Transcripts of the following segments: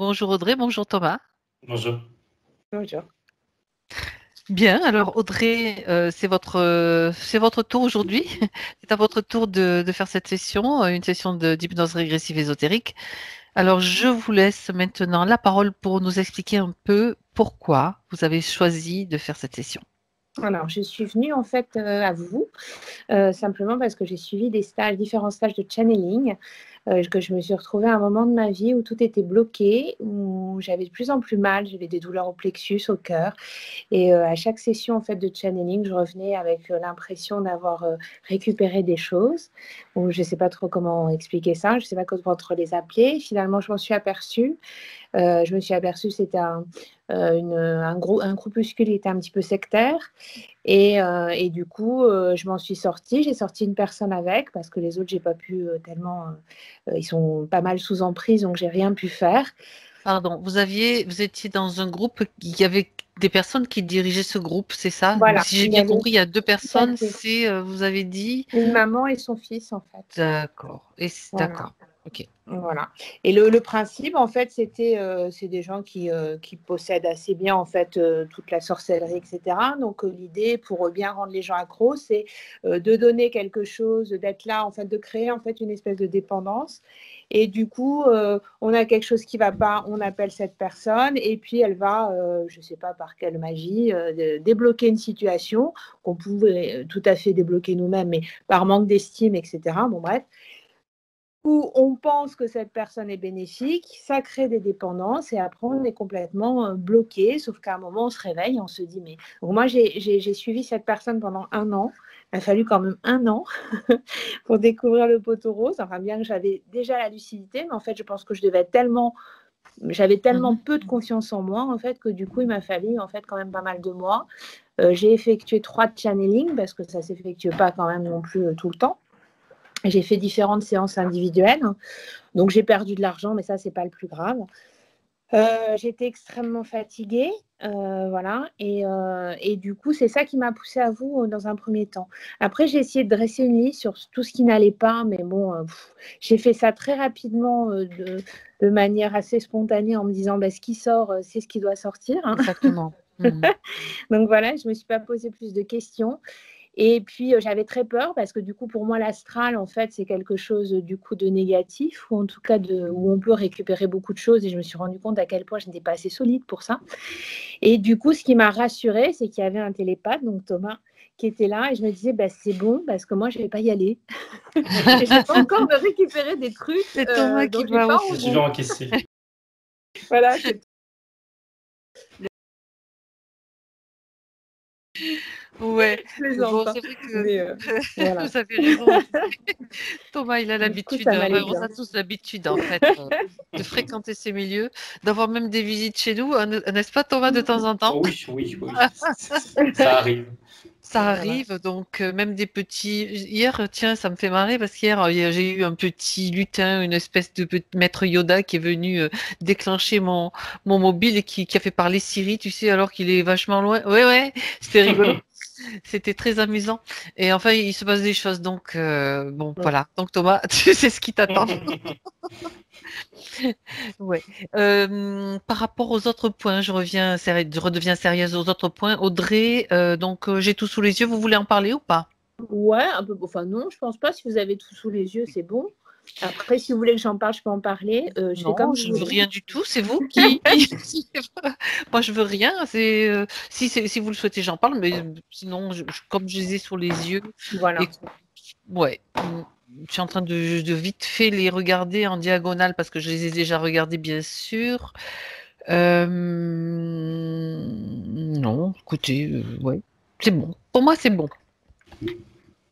Bonjour Audrey, bonjour Thomas. Bonjour. Bonjour. Bien, alors Audrey, c'est votre tour aujourd'hui. C'est à votre tour de faire cette session, une session d'hypnose régressive ésotérique. Alors je vous laisse maintenant la parole pour nous expliquer un peu pourquoi vous avez choisi de faire cette session. Alors, je suis venue en fait à vous simplement parce que j'ai suivi différents stages de channeling, que je me suis retrouvée à un moment de ma vie où tout était bloqué, où j'avais de plus en plus mal, j'avais des douleurs au plexus, au cœur. Et à chaque session en fait de channeling, je revenais avec l'impression d'avoir récupéré des choses. Ou je ne sais pas trop comment expliquer ça, je ne sais pas comment les appeler. Finalement, je m'en suis aperçue. Je me suis aperçue que c'était un groupuscule qui était un petit peu sectaire. Et du coup, je m'en suis sortie. J'ai sorti une personne avec parce que les autres, j'ai pas pu tellement. Ils sont pas mal sous emprise, donc j'ai rien pu faire. Pardon, vous étiez dans un groupe, il y avait des personnes qui dirigeaient ce groupe, c'est ça? Voilà. Si j'ai bien compris, il y a deux personnes, fait. vous avez dit? Une maman et son fils, en fait. D'accord, Voilà. d'accord, ok. Voilà. Et le principe, en fait, c'est des gens qui possèdent assez bien, en fait, toute la sorcellerie, etc. Donc, l'idée, pour bien rendre les gens accros, c'est de donner quelque chose, d'être là, en fait, de créer, en fait, une espèce de dépendance. Et du coup, on a quelque chose qui ne va pas, on appelle cette personne, et puis elle va, je ne sais pas par quelle magie, débloquer une situation qu'on pouvait tout à fait débloquer nous-mêmes, mais par manque d'estime, etc. Bon, bref. Où on pense que cette personne est bénéfique, ça crée des dépendances et après on est complètement bloqué, sauf qu'à un moment on se réveille, on se dit mais... Donc moi j'ai suivi cette personne pendant 1 an, il a fallu quand même 1 an pour découvrir le poteau rose, enfin bien que j'avais déjà la lucidité, mais en fait je pense que j'avais tellement peu de confiance en moi en fait que du coup il m'a fallu en fait quand même pas mal de mois. J'ai effectué 3 channelings parce que ça ne s'effectue pas quand même non plus tout le temps. J'ai fait différentes séances individuelles, donc j'ai perdu de l'argent, mais ça, c'est pas le plus grave. J'étais extrêmement fatiguée, voilà, et du coup, c'est ça qui m'a poussée à vous dans un premier temps. Après, j'ai essayé de dresser une liste sur tout ce qui n'allait pas, mais bon, j'ai fait ça très rapidement, de manière assez spontanée, en me disant, bah, ce qui sort, c'est ce qui doit sortir. Hein. Exactement. Donc voilà, je me suis pas posé plus de questions. Et puis, j'avais très peur parce que du coup, pour moi, l'astral, en fait, c'est quelque chose du coup de négatif ou en tout cas où on peut récupérer beaucoup de choses et je me suis rendu compte à quel point je n'étais pas assez solide pour ça. Et du coup, ce qui m'a rassurée, c'est qu'il y avait un télépathe, donc Thomas, qui était là et je me disais, bah, c'est bon parce que moi, je ne vais pas y aller. Et j'ai pas encore de récupérer des trucs. C'est Thomas qui va pas Je vais encaisser. Voilà, c'est Ouais, bon, plaisant. c'est vrai que Mais voilà. vous avez raison. Thomas, il a l'habitude, ça m'allait on bien. a tous l'habitude en fait de fréquenter ces milieux, d'avoir même des visites chez nous, n'est-ce pas Thomas, de temps en temps? Oh oui, oui, oui. Ça arrive. Ça arrive, donc même des petits. Hier, tiens, ça me fait marrer parce qu'hier, j'ai eu un petit lutin, une espèce de maître Yoda qui est venu déclencher mon mobile et qui a fait parler Siri, tu sais, alors qu'il est vachement loin. Ouais, ouais, c'était rigolo. C'était très amusant. Et enfin, il se passe des choses. Donc, bon, voilà. Donc, Thomas, tu sais ce qui t'attend. Ouais. Par rapport aux autres points, je redeviens sérieuse aux autres points. Audrey, donc, j'ai tout sous les yeux. Vous voulez en parler ou pas? Ouais, un peu. Enfin, non, je pense pas. Si vous avez tout sous les yeux, c'est bon. Après, si vous voulez que j'en parle, je peux en parler. Je fais Non, comme je vous veux voulez. rien du tout. C'est vous qui. Moi, je veux rien. Si vous le souhaitez, j'en parle. Mais sinon, comme je les ai sous les yeux, Voilà. et ouais, je suis en train de vite fait les regarder en diagonale parce que je les ai déjà regardés, bien sûr. Non, écoutez, ouais, c'est bon. Pour moi, c'est bon.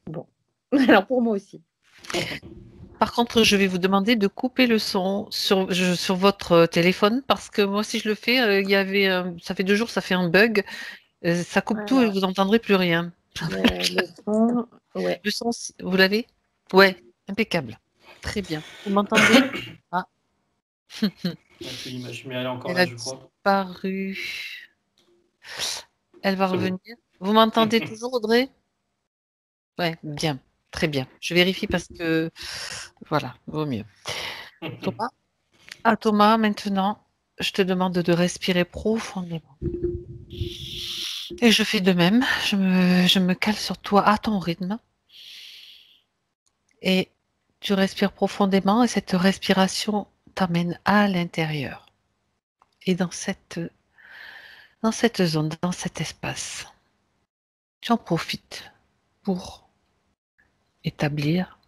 Bon. Alors, pour moi aussi. Par contre, je vais vous demander de couper le son sur votre téléphone parce que moi, si je le fais, ça fait 2 jours, ça fait un bug. Ça coupe tout et vous n'entendrez plus rien. Le son, ouais. Le son, vous l'avez? Ouais, impeccable. Très bien. Vous m'entendez? Ah. L'image, mais elle est encore Elle là, a je crois. disparu. Elle va C'est bon. revenir. Vous m'entendez toujours, Audrey? Ouais, bien. Très bien. Je vérifie parce que voilà, vaut mieux. Thomas? Ah, Thomas, maintenant. je te demande de respirer profondément. Et je fais de même. Je me cale sur toi à ton rythme. Et tu respires profondément et cette respiration t'amène à l'intérieur. Et dans cette zone, dans cet espace, tu en profites pour établir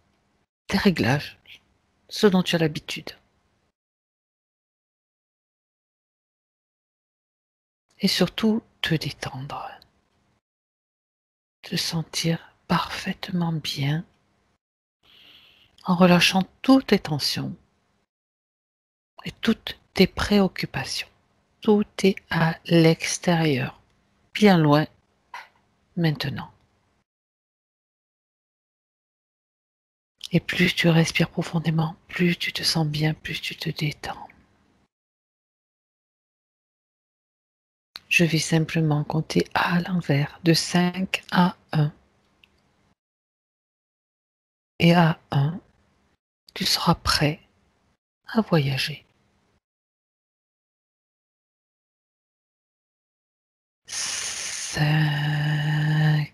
tes réglages, ce dont tu as l'habitude. Et surtout, te détendre, te sentir parfaitement bien en relâchant toutes tes tensions et toutes tes préoccupations. Tout est à l'extérieur, bien loin maintenant. Et plus tu respires profondément, plus tu te sens bien, plus tu te détends. Je vais simplement compter à l'envers, de 5 à 1. Et à 1, tu seras prêt à voyager. 5,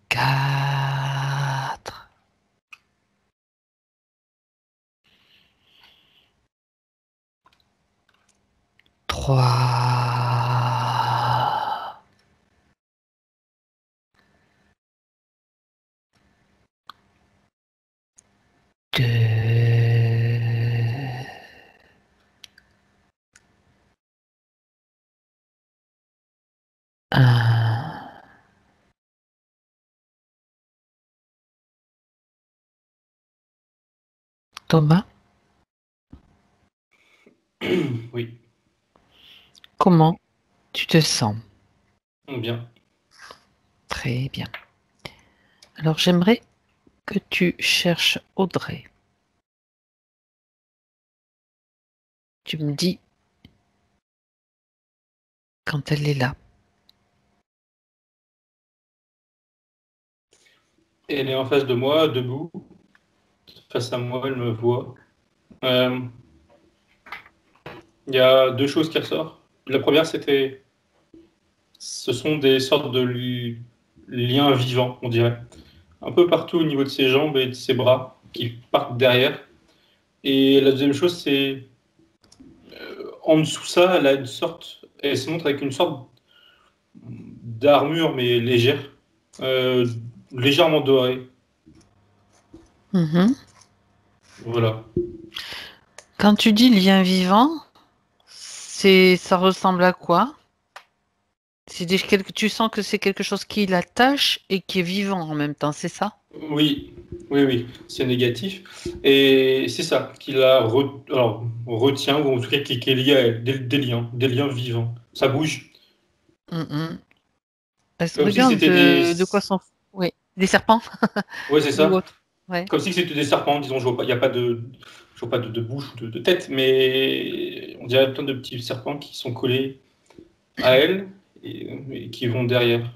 4, 3, 2, 1. Thomas, Oui, comment tu te sens? bien. Très bien. Alors j'aimerais que tu cherches Audrey. Tu me dis quand elle est là. Elle est en face de moi, debout, face à moi, elle me voit. Euh, Il y a deux choses qui ressortent. La première, ce sont des sortes de liens vivants, on dirait. Un peu partout au niveau de ses jambes et de ses bras qui partent derrière. Et la deuxième chose, c'est en dessous de ça, elle se montre avec une sorte d'armure, mais légère, euh, légèrement dorée. Mhm. Voilà. Quand tu dis lien vivant, ça ressemble à quoi? Tu sens que c'est quelque chose qui l'attache et qui est vivant en même temps, c'est ça? Oui, oui, oui, c'est négatif. Et c'est ça qui alors, retient, ou en tout cas qui est lié à elle, des liens vivants. Ça bouge. Mhm. Est-ce- Comme si Regarde c'était des. de quoi sont... Oui, des serpents Ouais, c'est ou ça. autre. Ouais. Comme si c'était des serpents, disons, je vois pas, il n'y a pas je vois pas de bouche ou de tête, mais on dirait plein de petits serpents qui sont collés à elle et qui vont derrière.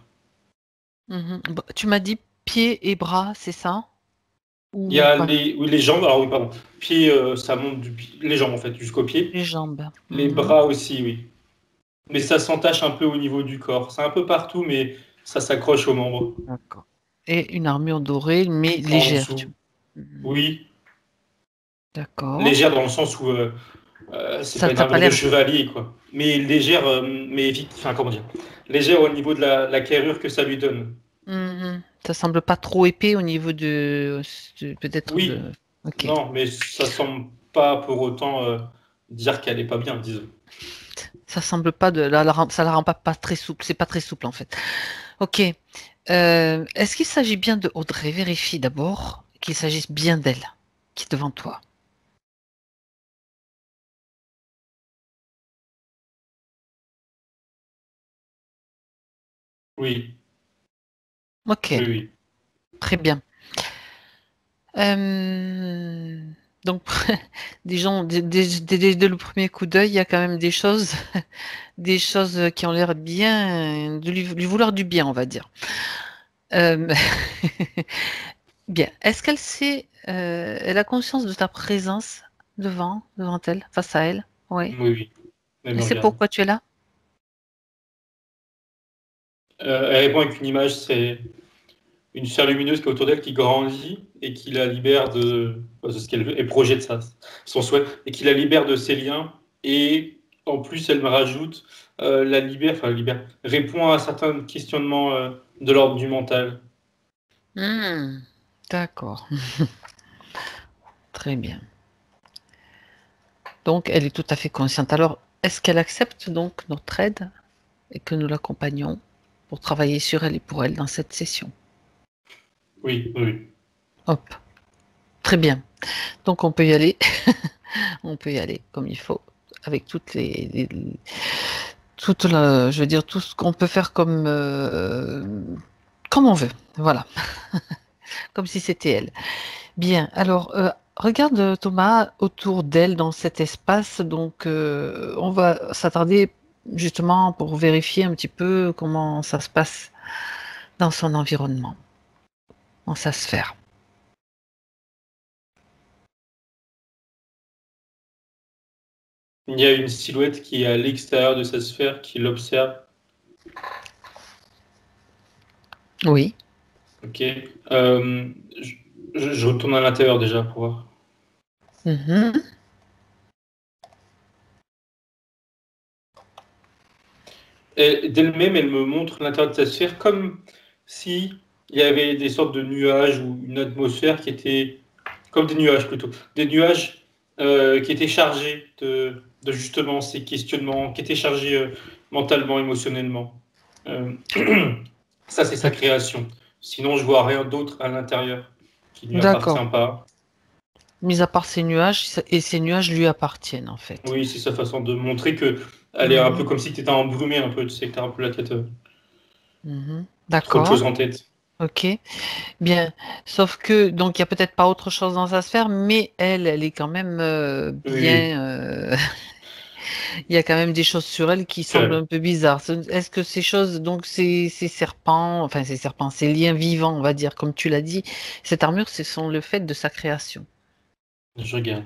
Mhm. Tu m'as dit pieds et bras, c'est ça? Il y Ou a pas? oui, les jambes, alors oui, pardon. Pieds, ça monte les jambes en fait, jusqu'aux pieds. Les jambes. Les Mhm. bras aussi, oui. Mais ça s'entache un peu au niveau du corps. C'est un peu partout, mais ça s'accroche aux membres. D'accord. Et une armure dorée, mais En légère. dessous. Mhm. Oui, D'accord. légère dans le sens où c'est Ça pas une t'a pas armure de l'air... chevalier, quoi. Mais légère, mais vite, enfin, comment dire, légère au niveau de la carrure que ça lui donne. Mhm. Ça semble pas trop épais au niveau peut-être Oui, de... Ok. non, mais ça semble pas pour autant dire qu'elle est pas bien, disons. Ça semble pas ça la rend pas très souple. C'est pas très souple en fait. Ok. Est-ce qu'il s'agit bien de Audrey? Vérifie d'abord qu'il s'agisse bien d'elle qui est devant toi. Oui, Ok, oui, oui. très bien. Euh, donc, disons, dès le premier coup d'œil, il y a quand même des choses, des choses qui ont l'air bien, de lui vouloir du bien, on va dire. Euh, bien. Est-ce qu'elle sait elle a conscience de ta présence devant elle, face à elle. Oui. Oui, oui. Elle Et me c'est regarde. pourquoi tu es là? Elle répond avec une image, c'est une sphère lumineuse qui est autour d'elle qui grandit et qui la libère de ce qu'elle veut, et projette ça, son souhait, et qui la libère de ses liens. Et en plus, elle me rajoute, répond à certains questionnements de l'ordre du mental. Hmm, d'accord, très bien. Donc, elle est tout à fait consciente. Alors, est-ce qu'elle accepte donc notre aide et que nous l'accompagnons pour travailler sur elle et pour elle dans cette session? Oui, oui, oui. Hop, très bien. Donc, on peut y aller. On peut y aller comme il faut, avec je veux dire, tout ce qu'on peut faire comme on veut. Voilà, comme si c'était elle. Bien, alors, regarde Thomas autour d'elle dans cet espace. Donc, on va s'attarder justement pour vérifier un petit peu comment ça se passe dans son environnement, dans sa sphère. Il y a une silhouette qui est à l'extérieur de sa sphère, qui l'observe. Oui. Ok. Je retourne à l'intérieur déjà pour voir. Mhm. D'elle-même, elle me montre l'intérieur de sa sphère comme si il y avait des sortes de nuages ou une atmosphère qui était comme des nuages plutôt, des nuages qui étaient chargés de justement ces questionnements, qui étaient chargés mentalement, émotionnellement. Euh, Ça, c'est sa création. Sinon, je vois rien d'autre à l'intérieur qui ne lui appartient D'accord. pas. Mis à part ces nuages, et ces nuages lui appartiennent en fait. Oui, c'est sa façon de montrer que elle est un peu Mhm. comme si tu étais embrumé un peu, tu sais que tu as un peu la tête, Mhm. trop de choses D'accord. en tête. Ok. Bien, sauf que donc il y a peut-être pas autre chose dans sa sphère, mais elle est quand même Oui, oui, bien. Il y a quand même des choses sur elle qui semblent c'est un peu bizarres. Est-ce que ces choses, donc ces serpents, enfin ces serpents, ces liens vivants, on va dire, comme tu l'as dit, cette armure, ce sont le fait de sa création. je regarde.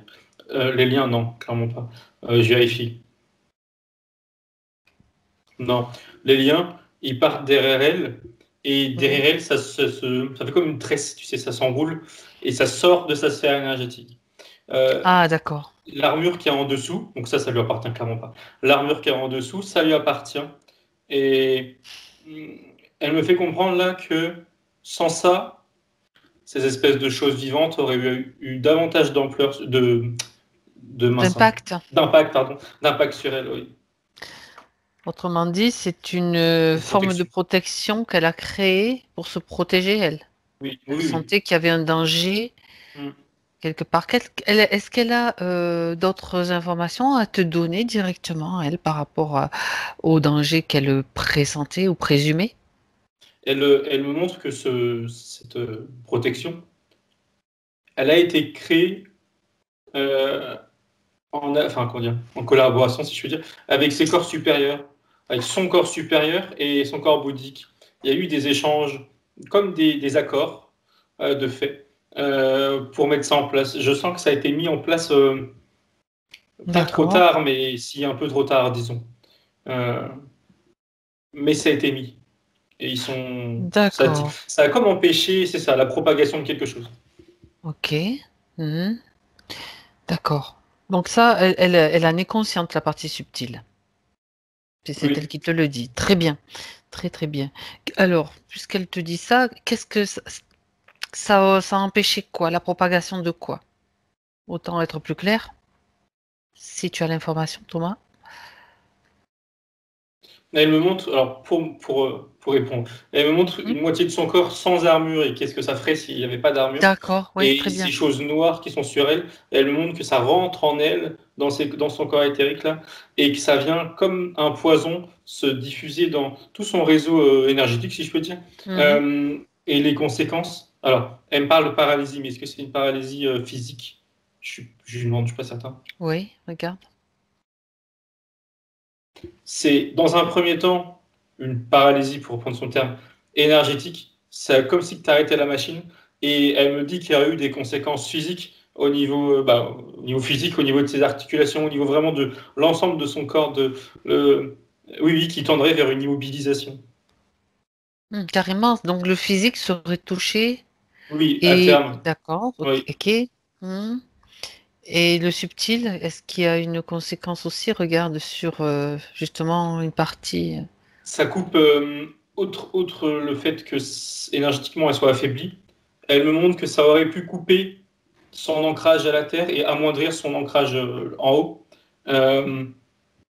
Les liens, non, clairement pas. Je vérifie. Non, les liens, ils partent derrière elle, et Oui. derrière elle, ça fait comme une tresse, tu sais, ça s'enroule, et ça sort de sa sphère énergétique. Euh, Ah, d'accord. L'armure qui est en dessous, donc ça lui appartient clairement pas. L'armure qui est en dessous, ça lui appartient. Et elle me fait comprendre là que sans ça, ces espèces de choses vivantes auraient eu davantage d'ampleur, mince, hein, D'impact. d'impact, pardon, d'impact sur elle, oui, Autrement dit, c'est une de forme de protection. protection qu'elle a créée pour se protéger elle. Oui, Elle oui, oui. sentait qu'il y avait un danger Mm. quelque part. Est-ce qu'elle a d'autres informations à te donner directement, elle, par rapport au danger qu'elle pressentait ou présumait? Elle me montre que cette protection, elle a été créée euh, enfin, comment dire, en collaboration, si je puis dire, avec ses corps supérieurs, avec son corps supérieur et son corps bouddhique. Il y a eu des échanges, comme des accords de fait, pour mettre ça en place. Je sens que ça a été mis en place pas trop D'accord, tard, mais si un peu trop tard, disons. Euh, mais ça a été mis. Et d'accord, ça a comme empêché, c'est ça, la propagation de quelque chose. ok, mhm, d'accord. Donc ça, elle en est consciente, la partie subtile. C'est elle Oui. qui te le dit. Très bien, très très bien. Alors, puisqu'elle te dit ça, qu'est-ce que ça a empêché quoi? La propagation de quoi? Autant être plus clair, si tu as l'information, Thomas. Elle me montre, alors pour répondre, elle me montre Hmm. une moitié de son corps sans armure et qu'est-ce que ça ferait s'il n'y avait pas d'armure. D'accord, oui, Et très ces bien. choses noires qui sont sur elle, elle me montre que ça rentre en elle, dans son corps éthérique là, et que ça vient comme un poison se diffuser dans tout son réseau énergétique, si je peux dire. Mhm. Et les conséquences, alors, elle me parle de paralysie, mais est-ce que c'est une paralysie physique? Je lui demande, je suis pas certain. Oui, regarde. C'est dans un premier temps une paralysie, pour reprendre son terme, énergétique. C'est comme si tu arrêtais la machine Et elle me dit qu'il y a eu des conséquences physiques au niveau, au niveau physique, au niveau de ses articulations, au niveau vraiment de l'ensemble de son corps, oui, qui tendrait vers une immobilisation. Carrément. Donc le physique serait touché. Oui, à Et terme. d'accord, ok. Oui. Ok. Hmm. Et le subtil, est-ce qu'il y a une conséquence aussi? Regarde sur justement une partie. Ça coupe, outre le fait que énergétiquement elle soit affaiblie, elle me montre que ça aurait pu couper son ancrage à la terre et amoindrir son ancrage en haut.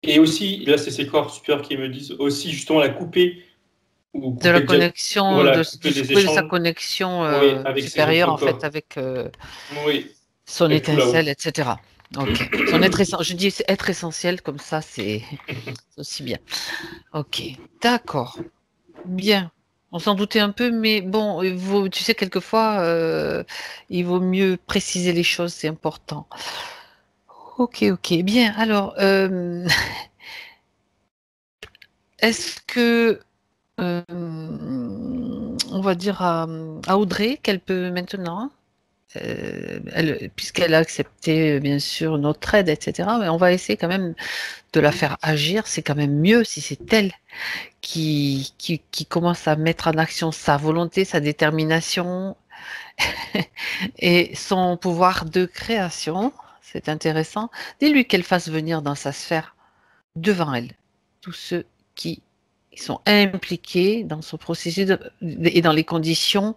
Et aussi, là c'est ses corps supérieurs qui me disent aussi justement la couper ou De la couper, connexion, voilà, de couper se des couper de sa échanges, connexion oui, avec ses supérieure, autres en fait, corps. avec Oui, son et tout là-haut. étincelle, etc. Ok. Son être je dis être essentiel, comme ça, c'est aussi bien. Ok. D'accord. Bien. On s'en doutait un peu, mais bon, tu sais, quelquefois, il vaut mieux préciser les choses, c'est important. Ok, ok. Bien. Alors, est-ce que on va dire à Audrey qu'elle peut maintenant, puisqu'elle a accepté bien sûr notre aide, etc., mais on va essayer quand même de la faire agir. C'est quand même mieux si c'est elle qui commence à mettre en action sa volonté, sa détermination et son pouvoir de création. C'est intéressant. Dis-lui qu'elle fasse venir dans sa sphère devant elle tous ceux qui sont impliqués dans ce processus et dans les conditions,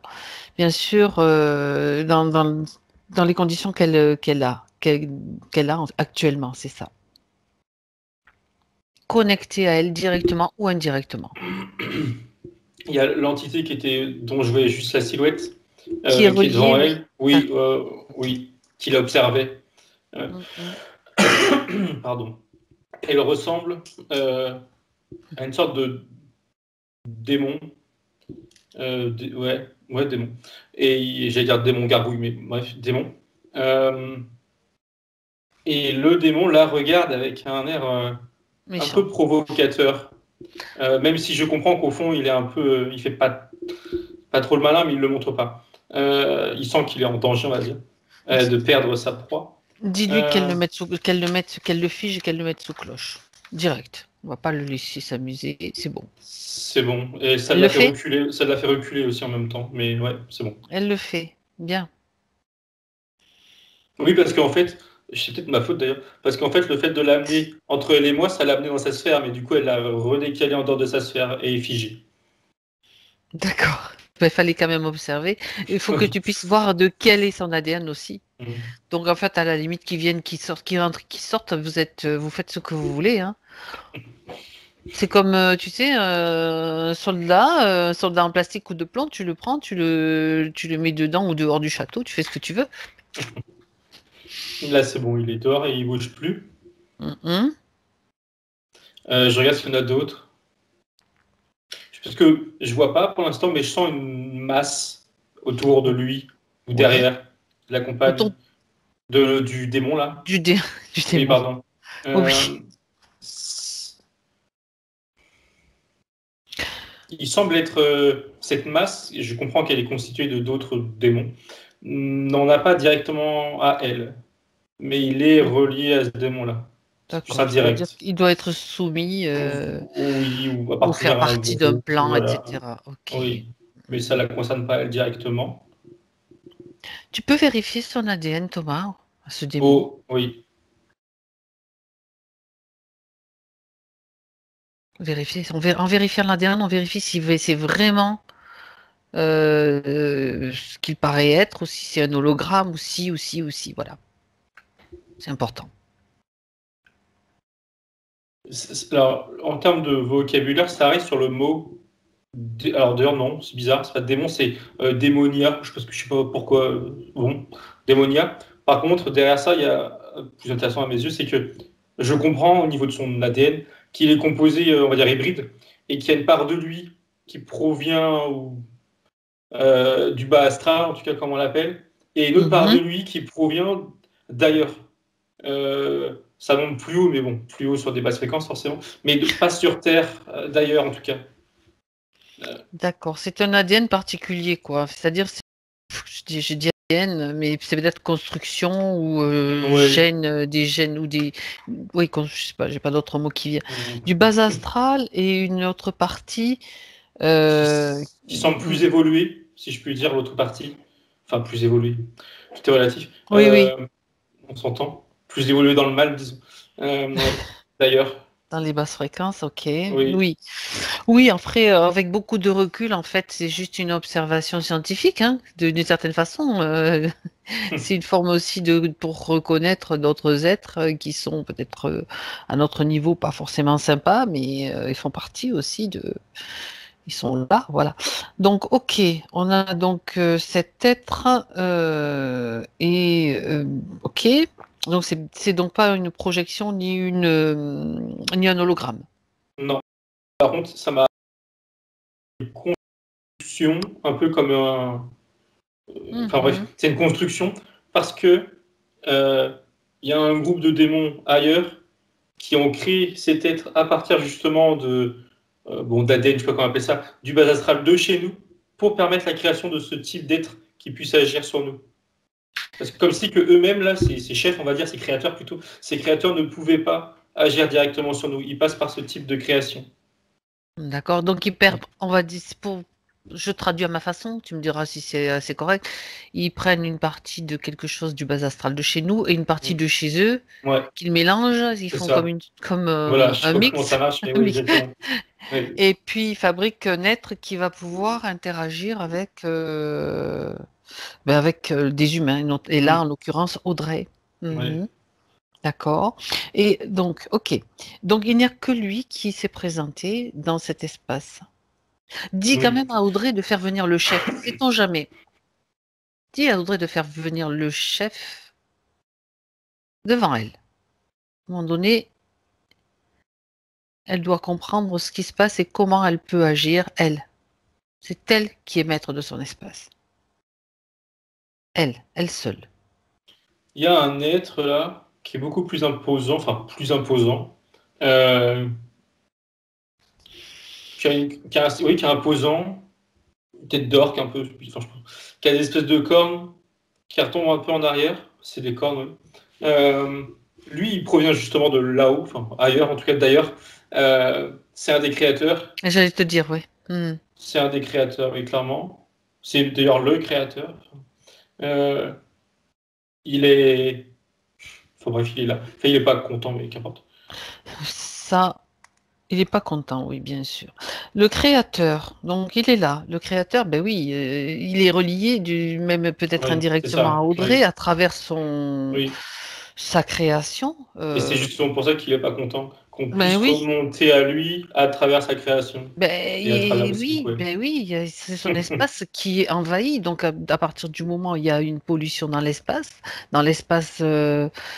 bien sûr, dans les conditions qu'elle a actuellement, c'est ça. Connecté à elle directement ou indirectement. Il y a l'entité dont je voyais juste la silhouette, Qui est qui est relié, devant oui. elle. Oui, oui, qui l'observait. Mhm. Pardon. Elle ressemble à une sorte de démon. Ouais, démon. Et j'allais dire démon gargouille, mais bref, démon. Et le démon la regarde avec un air un peu Méchant. provocateur. Même si je comprends qu'au fond, il fait pas trop le malin, mais il le montre pas. Il sent qu'il est en danger, on va dire, de perdre sa proie. Dis-lui qu'elle le fige et qu'elle le mette sous cloche. Direct. On va pas le laisser s'amuser, c'est bon. C'est bon. Et Elle le fait? ça l'a fait reculer aussi en même temps. Mais ouais, c'est bon. Elle le fait. Bien. Oui, parce qu'en fait, c'est peut-être ma faute d'ailleurs, parce qu'en fait, le fait de l'amener entre elle et moi, ça l'a amené dans sa sphère, mais du coup, elle l'a redécalé en dehors de sa sphère et est figée. D'accord. Il fallait quand même observer. Il faut que tu puisses voir de quel est son ADN aussi. Mhm. Donc en fait, à la limite, qu'ils viennent, qu'ils sortent, qu'ils rentrent, qu'ils sortent, vous faites ce que vous voulez, hein. C'est comme, tu sais, un soldat en plastique ou de plomb, tu le prends, tu le mets dedans ou dehors du château, tu fais ce que tu veux. Là, c'est bon, il est dehors et il bouge plus. Mhm. Je regarde s'il y en a d'autres. Parce que je vois pas pour l'instant, mais je sens une masse autour de lui ou Ouais. derrière, qui l'accompagne, Autour du démon là. du, dé du Oui, démon. pardon. Oui. Euh, il semble être cette masse, et je comprends qu'elle est constituée de d'autres démons, n'en a pas directement à elle, mais il est relié à ce démon-là. C'est plus D'accord. Ça veut dire indirect. qu'il doit être soumis Oui, ou ou faire appartenir à un partie d'un groupe, plan, voilà. etc. Ok. Oui, mais ça ne la concerne pas elle directement. Tu peux vérifier son ADN, Thomas, à ce démon. Oh, oui. Vérifier. En vérifiant l'ADN, on vérifie si c'est vraiment ce qu'il paraît être, ou si c'est un hologramme, ou si, ou si, ou si. Voilà. C'est important. Alors, en termes de vocabulaire, ça arrive sur le mot. Alors d'ailleurs non, c'est bizarre, c'est pas démon, c'est démonia. Je sais pas pourquoi. Bon, démonia. Par contre, derrière ça, il y a plus intéressant à mes yeux, c'est que je comprends au niveau de son ADN qu'il est composé, on va dire hybride, et qu'il y a une part de lui qui provient du bas astral, en tout cas comme on l'appelle, et une autre part de Mhm. lui qui provient d'ailleurs. Ça monte plus haut, mais bon, plus haut sur des basses fréquences forcément, mais pas sur Terre, d'ailleurs en tout cas. D'accord. C'est un ADN particulier, quoi. C'est-à-dire, je dis ADN, mais c'est peut-être construction ou Ouais. gènes, des gènes ou des. Oui, je sais pas, j'ai pas d'autre mot qui vient. Du bas astral et une autre partie. Qui semble plus évolué, si je puis dire, l'autre partie. Enfin, plus évolué. Tout est relatif. Oui, oui. On s'entend. Plus évolué dans le mal, disons. Ouais. D'ailleurs. Dans les basses fréquences, ok. Oui. Oui. Oui, après, avec beaucoup de recul, en fait, c'est juste une observation scientifique, hein, d'une certaine façon. C'est une forme aussi pour reconnaître d'autres êtres qui sont peut-être à notre niveau pas forcément sympas, mais ils font partie aussi ils sont là, voilà. Donc, ok, on a donc cet être ok. Donc c'est donc pas une projection ni un hologramme. Non. Par contre, ça m'a une construction un peu comme un. Enfin bref, c'est une construction parce que il y a un groupe de démons ailleurs qui ont créé cet être à partir justement d'ADN, je sais pas comment on appelle ça, du bas astral de chez nous, pour permettre la création de ce type d'être qui puisse agir sur nous. Parce que comme si que eux-mêmes, là, ces chefs, on va dire, ces créateurs plutôt, ces créateurs ne pouvaient pas agir directement sur nous. Ils passent par ce type de création. D'accord, donc on va dire, je traduis à ma façon, tu me diras si c'est assez correct. Ils prennent une partie de quelque chose du bas astral de chez nous et une partie de chez eux, qu'ils mélangent, ils font comme voilà, je sais un pas mix. comment ça marche, mais oui, exactement. Oui. Et puis ils fabriquent un être qui va pouvoir interagir avec, des humains. Et là, en l'occurrence, Audrey. Oui. D'accord. Et donc, ok. Donc, il n'y a que lui qui s'est présenté dans cet espace. Dis quand même à Audrey de faire venir le chef. Sait-on jamais. Dis à Audrey de faire venir le chef devant elle. À un moment donné, elle doit comprendre ce qui se passe et comment elle peut agir, elle. C'est elle qui est maître de son espace. Elle seule. Il y a un être là qui est beaucoup plus imposant, qui est imposant, tête d'orque un peu, enfin, qui a des espèces de cornes qui retombent un peu en arrière, c'est des cornes, oui. Lui, il provient justement de là-haut, enfin ailleurs, en tout cas d'ailleurs. C'est un des créateurs. J'allais te dire, oui. C'est un des créateurs, oui, clairement. C'est d'ailleurs le créateur. Il est. Enfin bref, il est là. Enfin, il est pas content, mais qu'importe. Ça, il n'est pas content, oui, bien sûr. Le créateur, donc il est là. Le créateur, ben oui, il est relié, même peut-être indirectement à Audrey, à travers sa création. Et c'est justement pour ça qu'il n'est pas content, qu'on puisse oui. remonter à lui à travers sa création. Oui, c'est son espace qui est envahi. Donc à partir du moment où il y a une pollution dans l'espace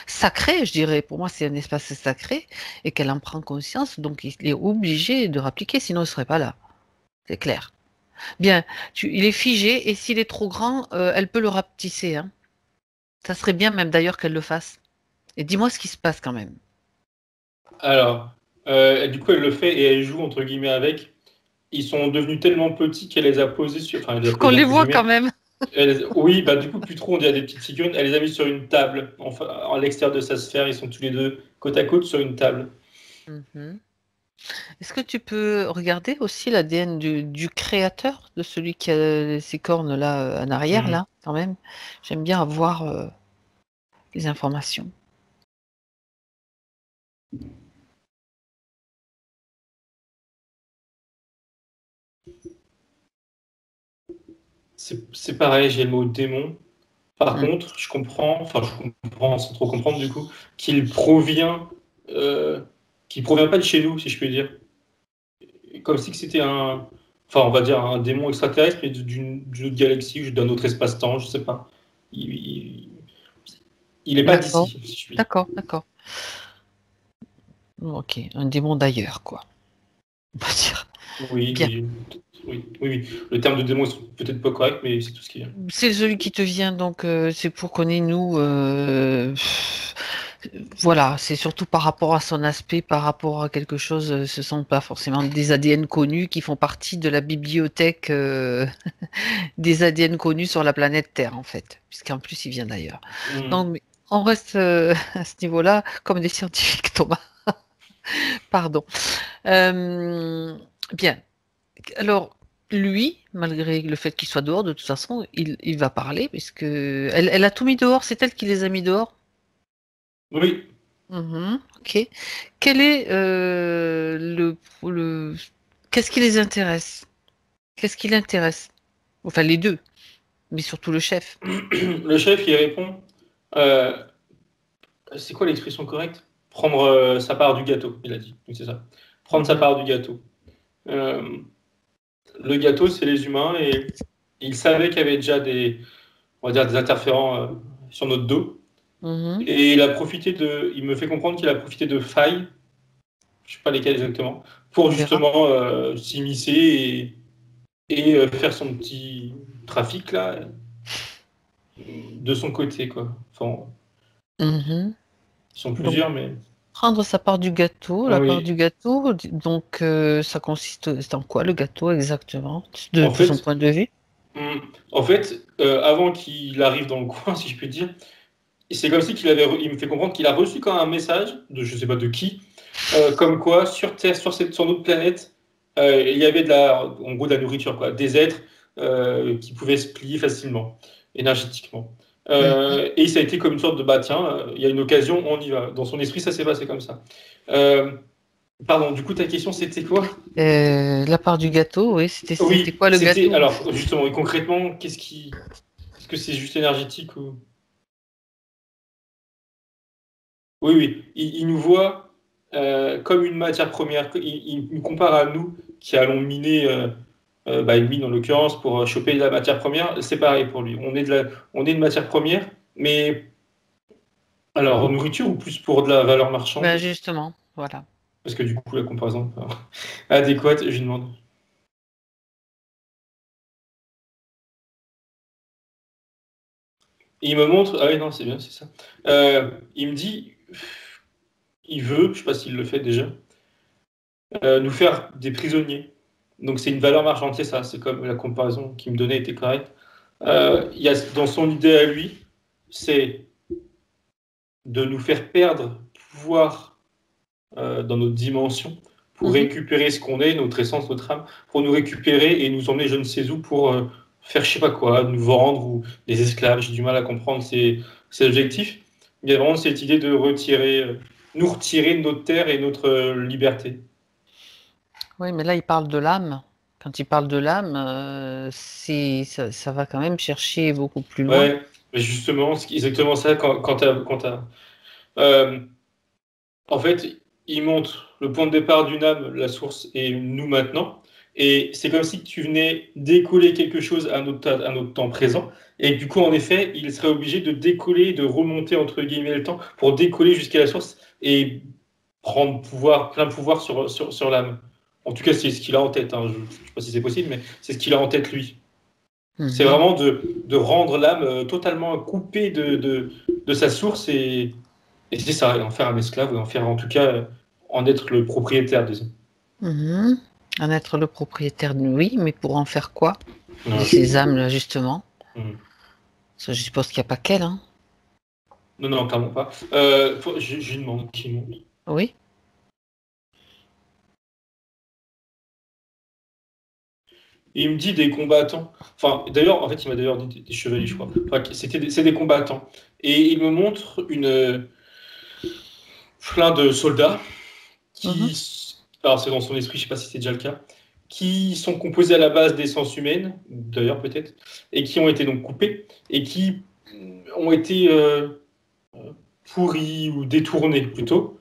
sacré, je dirais, pour moi c'est un espace sacré, et qu'elle en prend conscience, donc il est obligé de rappliquer, sinon il ne serait pas là. C'est clair. Bien, il est figé, et s'il est trop grand, elle peut le rapetisser. Hein. Ça serait bien même d'ailleurs qu'elle le fasse. Et dis-moi ce qui se passe quand même. Alors, du coup, elle le fait et elle joue entre guillemets avec. Ils sont devenus tellement petits qu'elle les a posés sur. Enfin, qu'on les voit quand même. Oui, bah du coup, plus trop, on dirait des petites figurines. Elle les a mis sur une table, enfin, à l'extérieur de sa sphère. Ils sont tous les deux côte à côte sur une table. Est-ce que tu peux regarder aussi l'ADN du créateur, de celui qui a ces cornes là en arrière, là, quand même? J'aime bien avoir les informations. C'est pareil, j'ai le mot démon. Par contre, je comprends sans trop comprendre du coup, qu'il provient pas de chez nous, si je peux dire. Comme si c'était on va dire un démon extraterrestre, mais d'une autre galaxie ou d'un autre espace-temps, je sais pas. Il est pas d'ici, si je puis dire. D'accord. Ok, un démon d'ailleurs, quoi. On va dire. Oui. Le terme de démon est peut-être pas correct, mais c'est tout ce qu'il y a. C'est celui qui te vient, donc c'est pour qu'on ait, nous, Voilà, c'est surtout par rapport à son aspect, par rapport à quelque chose, ce sont pas forcément des ADN connus qui font partie de la bibliothèque des ADN connus sur la planète Terre, en fait, puisqu'en plus, il vient d'ailleurs. Hmm. Donc, on reste à ce niveau-là comme des scientifiques, Thomas. Pardon. Euh, bien. Alors, lui, malgré le fait qu'il soit dehors, de toute façon, il va parler, puisque elle a tout mis dehors, c'est elle qui les a mis dehors. Oui. Mhm, ok. Quel est le... Qu'est-ce qui les intéresse? Qu'est-ce qui l'intéresse? Enfin, les deux, mais surtout le chef. Le chef, il répond, euh, c'est quoi l'expression correcte? Prendre sa part du gâteau, il a dit. Oui, c'est ça. Prendre sa Mhm, part du gâteau. Euh, le gâteau, c'est les humains et il savait qu'il y avait déjà on va dire, des interférents sur notre dos. mhm, Et il me fait comprendre qu'il a profité de failles, je sais pas lesquelles exactement, pour on verra. justement s'immiscer et faire son petit trafic là de son côté, quoi. Enfin, Mhm. ils sont Donc, plusieurs, mais prendre sa part du gâteau, la part oui. du gâteau, donc ça consiste en quoi le gâteau exactement, En de son fait, point de vue? hum, avant qu'il arrive dans le coin, si je puis dire, c'est comme si il me fait comprendre qu'il a reçu quand même un message de je sais pas de qui, comme quoi sur Terre, sur notre planète, il y avait en gros de la nourriture, quoi, des êtres qui pouvaient se plier facilement, énergétiquement. Mhm. Et ça a été comme une sorte de bah tiens, il y a une occasion, on y va. Dans son esprit, ça s'est passé comme ça. Euh, Pardon, du coup, ta question, c'était quoi? La part du gâteau, oui, c'était Oui, quoi le c'était. gâteau? Alors, justement, et concrètement, est-ce que c'est juste énergétique ou. Oui, oui, il nous voit comme une matière première. Il nous compare à nous qui allons miner une mine en l'occurrence pour choper de la matière première. C'est pareil pour lui. On est une matière première, mais alors en nourriture ou plus pour de la valeur Ben marchande? justement, voilà. Parce que du coup, la comparaison n'est pas adéquate, je lui demande. Et il me montre, ah oui, non, c'est bien, c'est ça. Il me dit, il veut, je sais pas s'il le fait déjà, nous faire des prisonniers. Donc c'est une valeur marchande, c'est ça, c'est comme la comparaison qu'il me donnait était correcte. Il y a, dans son idée à lui, c'est de nous faire perdre pouvoir dans notre dimension pour Mhm. récupérer ce qu'on est, notre essence, notre âme, pour nous récupérer et nous emmener je ne sais où pour faire je sais pas quoi, nous vendre ou des esclaves. J'ai du mal à comprendre ces objectifs. Il y a vraiment cette idée de nous retirer de notre terre et notre liberté. Oui, mais là, il parle de l'âme. Quand il parle de l'âme, ça va quand même chercher beaucoup plus loin. Ouais, mais justement, c'est exactement ça euh, en fait, il montre le point de départ d'une âme, la source, et nous maintenant. Et c'est comme si tu venais décoller quelque chose à notre temps présent. Et du coup, en effet, il serait obligé de décoller, de remonter, entre guillemets, le temps pour décoller jusqu'à la source et prendre plein pouvoir sur l'âme. En tout cas, c'est ce qu'il a en tête, hein. Je ne sais pas si c'est possible, mais c'est ce qu'il a en tête, lui. C'est Mhm. vraiment de rendre l'âme totalement coupée de sa source et c'est ça, et en faire un esclave, ou en faire en tout cas, en être le propriétaire, disons. Mhm. En être le propriétaire, oui, mais pour en faire quoi? De Non, ces âmes-là, justement. hmm. Ça, je suppose qu'il n'y a pas qu'elle, hein. Non, non, clairement pas. Je lui demande qui monte. Oui. Et il me dit des combattants. Enfin, d'ailleurs, en fait, il m'a d'ailleurs dit des chevaliers, je crois. Enfin, c'est des combattants. Et il me montre plein de soldats Mhm. alors c'est dans son esprit, je sais pas si c'est déjà le cas, qui sont composés à la base d'essence humaine, d'ailleurs peut-être, et qui ont été donc coupés, et qui ont été pourris ou détournés plutôt,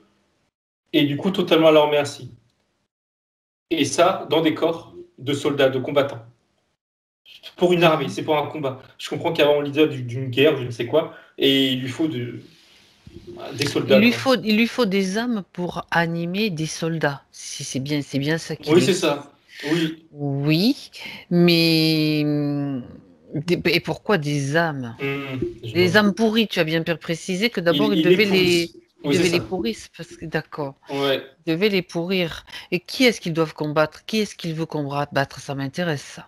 et du coup totalement à leur merci. Et ça, dans des corps de soldats, de combattants. Pour une armée, Mhm. c'est pour un combat. Je comprends qu'il y a vraiment l'idée d'une guerre, je ne sais quoi, et il lui faut des soldats, quoi. Il lui faut des âmes pour animer des soldats. Si c'est bien ça qu'il Oui, c'est explique. ça. Oui. Oui, mais et pourquoi des âmes? Je Les vois. âmes pourries, tu as bien précisé que d'abord il Il est devait les. pourri. Ils Oui, c'est devaient les ça. pourrir, c'est parce que d'accord. Ouais. Ils devaient les pourrir. Et qui est-ce qu'ils doivent combattre? Qui est-ce qu'il veut combattre? Ça m'intéresse, ça.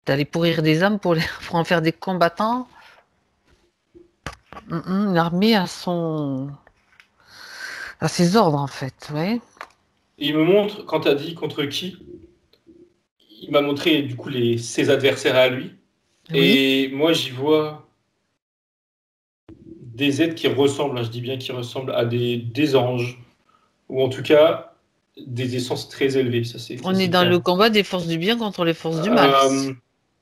D'aller pourrir des âmes pour en faire des combattants? L'armée a ses ordres, en fait, ouais. Et il me montre, quand tu as dit contre qui, il m'a montré du coup ses adversaires à lui. Oui. Et moi, j'y vois des êtres qui ressemblent, hein, je dis bien qui ressemblent à des anges, ou en tout cas des essences très élevées. Ça, On est c'est dans le clair. combat des forces du bien contre les forces du mal, Euh,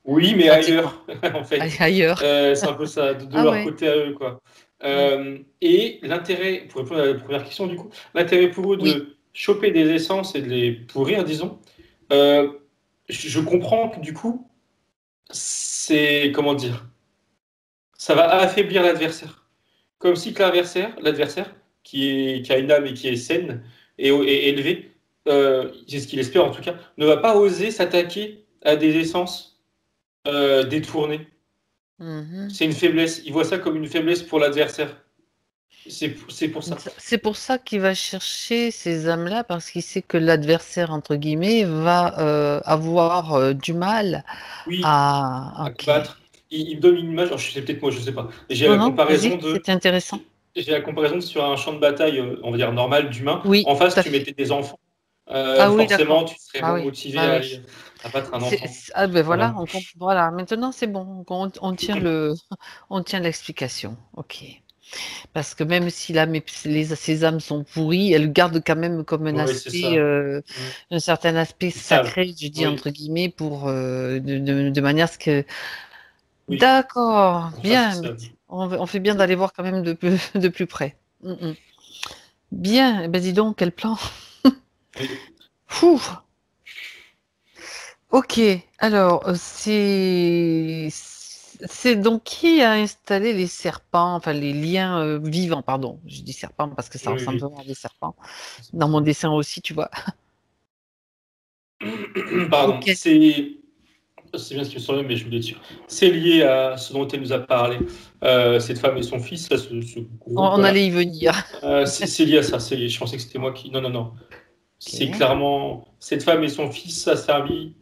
oui, mais pratiquement. ailleurs, en fait. Ailleurs. C'est un peu ça, de Ah leur ouais. côté à eux, quoi. Ouais. Et l'intérêt, pour répondre à la première question, du coup, l'intérêt pour eux Oui. de choper des essences et de les pourrir, disons, euh, je comprends que du coup, c'est, comment dire, ça va affaiblir l'adversaire. Comme si que l'adversaire, qui a une âme et qui est saine et élevée, c'est ce qu'il espère en tout cas, ne va pas oser s'attaquer à des essences détournées. Mhm. C'est une faiblesse. Il voit ça comme une faiblesse pour l'adversaire. C'est pour ça. C'est pour ça qu'il va chercher ces âmes-là, parce qu'il sait que l'adversaire, entre guillemets, va avoir du mal Oui, à... à Ok. combattre. Il me donne une image, alors, c'est peut-être moi, je sais pas. Et Non, non, vas-y, c'est intéressant. j'ai la comparaison sur un champ de bataille, on va dire normal, d'humain. Oui, En tout face, à tu fait. mettais des enfants. Ah oui, d'accord. Forcément, tu serais Ah moins oui, motivé bah oui. à battre un enfant. Ah ben voilà, Voilà. voilà. Maintenant, c'est bon. On tient on tient l'explication. Ok. Parce que même si ses âmes sont pourries, elles gardent quand même comme Oui, c'est ça. Mm. un certain aspect Ils savent. sacré, je dis Oui, entre guillemets, pour de manière à ce que. oui. D'accord, Pour faire ce qu'ils bien. savent. On fait bien d'aller voir quand même de plus près. Bien. Eh ben dis donc, quel plan. Oui. Fou. Ok. Alors, c'est donc qui a installé les serpents, enfin les liens vivants, pardon. Je dis serpents parce que ça Oui, ressemble oui. vraiment à des serpents. Dans mon dessin aussi, tu vois. Pardon. Ok. C'est bien ce qui me semblait, mais je voulais dire. C'est lié à ce dont elle nous a parlé, cette femme et son fils, là, ce On groupe-là. allait y venir. C'est lié à ça. Je pensais que c'était moi qui. Non, non, non. C'est Ok. clairement cette femme et son fils, ça a servi,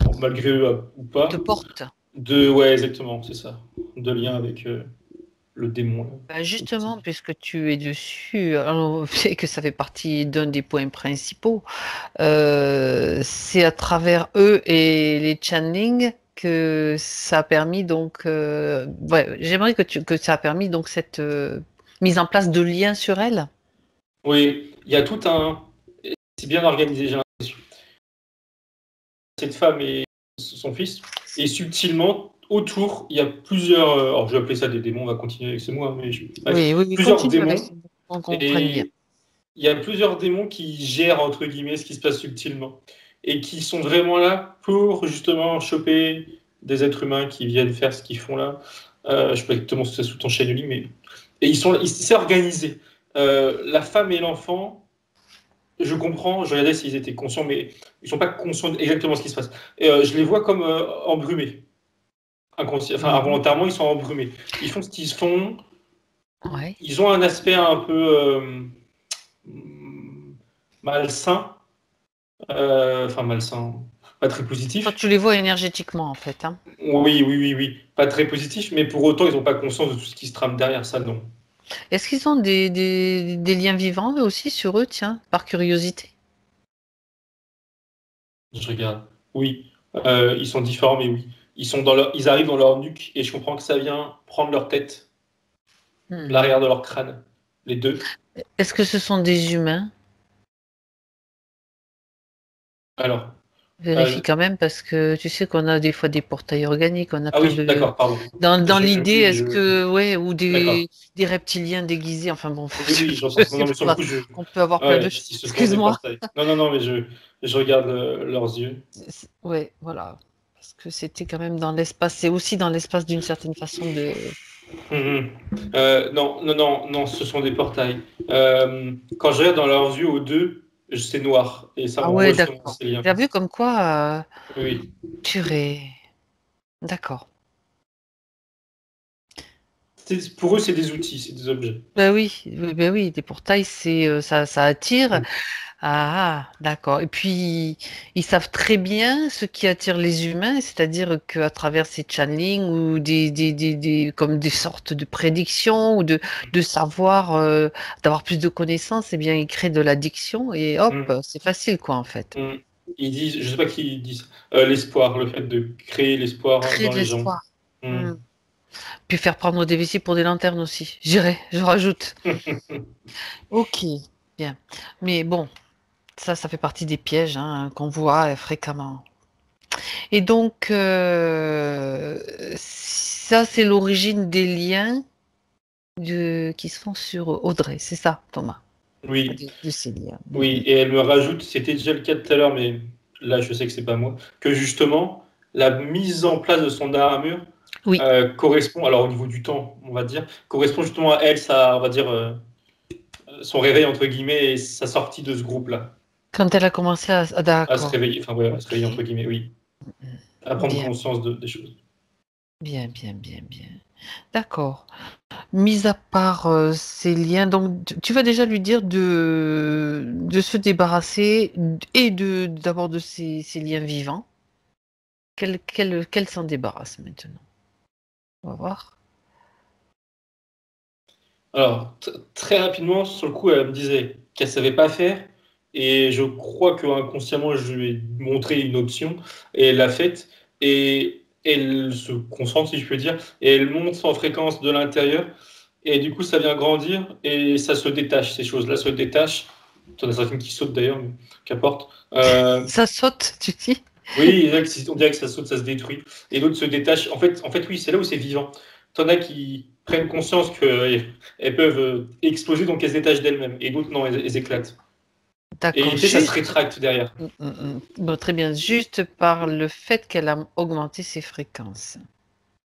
bon, malgré eux ou De pas, porte. ouais, exactement, c'est ça, de lien avec le démon. Là. Bah, justement, puisque tu es dessus, alors, c'est que ça fait partie d'un des points principaux. C'est à travers eux et les channeling que ça a permis donc. Ouais, j'aimerais que ça a permis donc cette mise en place de liens sur elle. Oui, il y a tout un. C'est bien organisé, j'ai l'impression. Cette femme et son fils, et subtilement, autour, il y a plusieurs. Alors, je vais appeler ça des démons, on va continuer avec ce mot, hein, mais Oui, bref, oui, oui, plusieurs continue avec démons, ça, pour qu'on comprenne bien. et il y a plusieurs démons qui gèrent, entre guillemets, ce qui se passe subtilement, et qui sont vraiment là pour justement choper des êtres humains qui viennent faire ce qu'ils font là. Je sais pas exactement ce que c'est sous ton ligne, mais. Et c'est organisé. La femme et l'enfant, je comprends, je regardais s'ils étaient conscients, mais ils sont pas conscients exactement ce qui se passe. Et, je les vois comme embrumés. Enfin, Mhm. involontairement, ils sont embrumés. Ils font ce qu'ils font. Ouais. Ils ont un aspect un peu malsain. Enfin, malsain. Pas très Toi, positif. tu les vois énergétiquement en fait, hein. Oui, oui, oui, oui. Pas très positif, mais pour autant, ils n'ont pas conscience de tout ce qui se trame derrière ça, non. Est-ce qu'ils ont des liens vivants eux aussi sur eux, tiens, par curiosité? Je regarde. Oui. Ils sont différents, mais oui. Ils arrivent dans leur nuque et je comprends que ça vient prendre leur tête, Hmm. l'arrière de leur crâne. Les deux. Est-ce que ce sont des humains? Alors. Vérifie euh, quand même parce que tu sais qu'on a des fois des portails organiques, on a ah plein oui, de. d'accord, pardon. Dans l'idée, Oui, est-ce que ouais, ou d'accord. des reptiliens déguisés, enfin bon, Oui, oui, j'en sens. Non, non, c'est mais sur le pas coup, qu'on peut avoir plein de ouais, choses. si ce sont des Excuse-moi. portails. Non, non, non, mais je regarde leurs yeux. Ouais, voilà. Parce que c'était quand même dans l'espace, c'est aussi dans l'espace d'une certaine façon de. Mhm. Non, non, non, non, ce sont des portails. Quand je regarde dans leurs yeux aux deux, c'est noir. Et ça Ah m'envoie ouais, justement d'accord. ces liens. Tu as vu comme quoi, Oui. purée. D'accord. Pour eux, c'est des outils, c'est des objets. Ben oui, des portails, ça attire. Ah, d'accord. Et puis, ils savent très bien ce qui attire les humains, c'est-à-dire qu'à travers ces channelings ou comme des sortes de prédictions ou de savoir, d'avoir plus de connaissances, eh bien, ils créent de l'addiction et hop, c'est facile, quoi, en fait. Ils disent, je sais pas qui disent, l'espoir, le fait de créer l'espoir Créer dans de les gens. l'espoir. Puis faire prendre des vessies pour des lanternes aussi. Je rajoute. Ok, bien. Mais bon, ça fait partie des pièges qu'on voit fréquemment. Et donc, ça, c'est l'origine des liens qui se font sur Audrey, c'est ça, Thomas? Oui, De ces liens. oui, et elle me rajoute, c'était déjà le cas tout à l'heure, mais là je sais que c'est pas moi, que justement la mise en place de son armure Oui. Correspond, alors au niveau du temps, on va dire, correspond justement à elle, on va dire, son réveil entre guillemets et sa sortie de ce groupe-là. Quand elle a commencé à À se d'accord. réveiller, enfin ouais, à se réveiller Ok. entre guillemets, oui. À prendre Bien, conscience des choses. bien. D'accord. Mis à part ces liens, donc tu vas déjà lui dire de se débarrasser et d'abord de ces liens vivants. Qu'elle s'en débarrasse maintenant. On va voir. Alors, très rapidement, sur le coup, elle me disait qu'elle savait pas faire, et je crois que inconsciemment, je lui ai montré une option, et elle l'a faite, et elle se concentre, si je peux dire, et elle monte en fréquence de l'intérieur, et du coup, ça vient grandir, et ça se détache, ces choses-là se détachent. T'en as certaines qui sautent d'ailleurs, mais qu'importe. Ça saute, tu dis? Oui, on dirait que ça saute, ça se détruit, et d'autres se détachent. En fait, oui, c'est là où c'est vivant. T'en as qui prennent conscience qu'elles peuvent exploser, donc elles se détachent d'elles-mêmes, et d'autres non, elles éclatent. Et D'accord, tu sais, ça se juste. rétracte derrière. Bon, très bien, juste par le fait qu'elle a augmenté ses fréquences.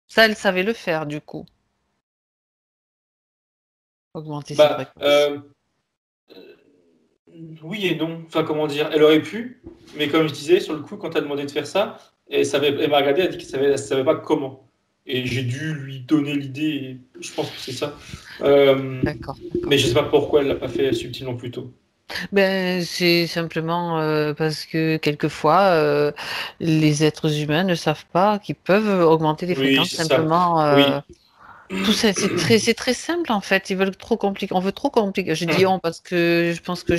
Ça, elle savait le faire, du coup. Augmenter ses Bah, fréquences. oui et non. Enfin, comment dire, elle aurait pu, mais comme je disais, sur le coup, quand elle a demandé de faire ça, elle m'a regardé, elle a dit elle savait pas comment. Et j'ai dû lui donner l'idée, et je pense que c'est ça. D'accord. Mais je sais pas pourquoi elle l'a pas fait subtilement plus tôt. Ben, c'est simplement parce que quelquefois, les êtres humains ne savent pas qu'ils peuvent augmenter les Oui, fréquences. c'est ça. Simplement, Oui. tout ça, c'est très simple en fait. Ils veulent trop compliquer. On veut trop compliquer. Je dis on parce que je pense que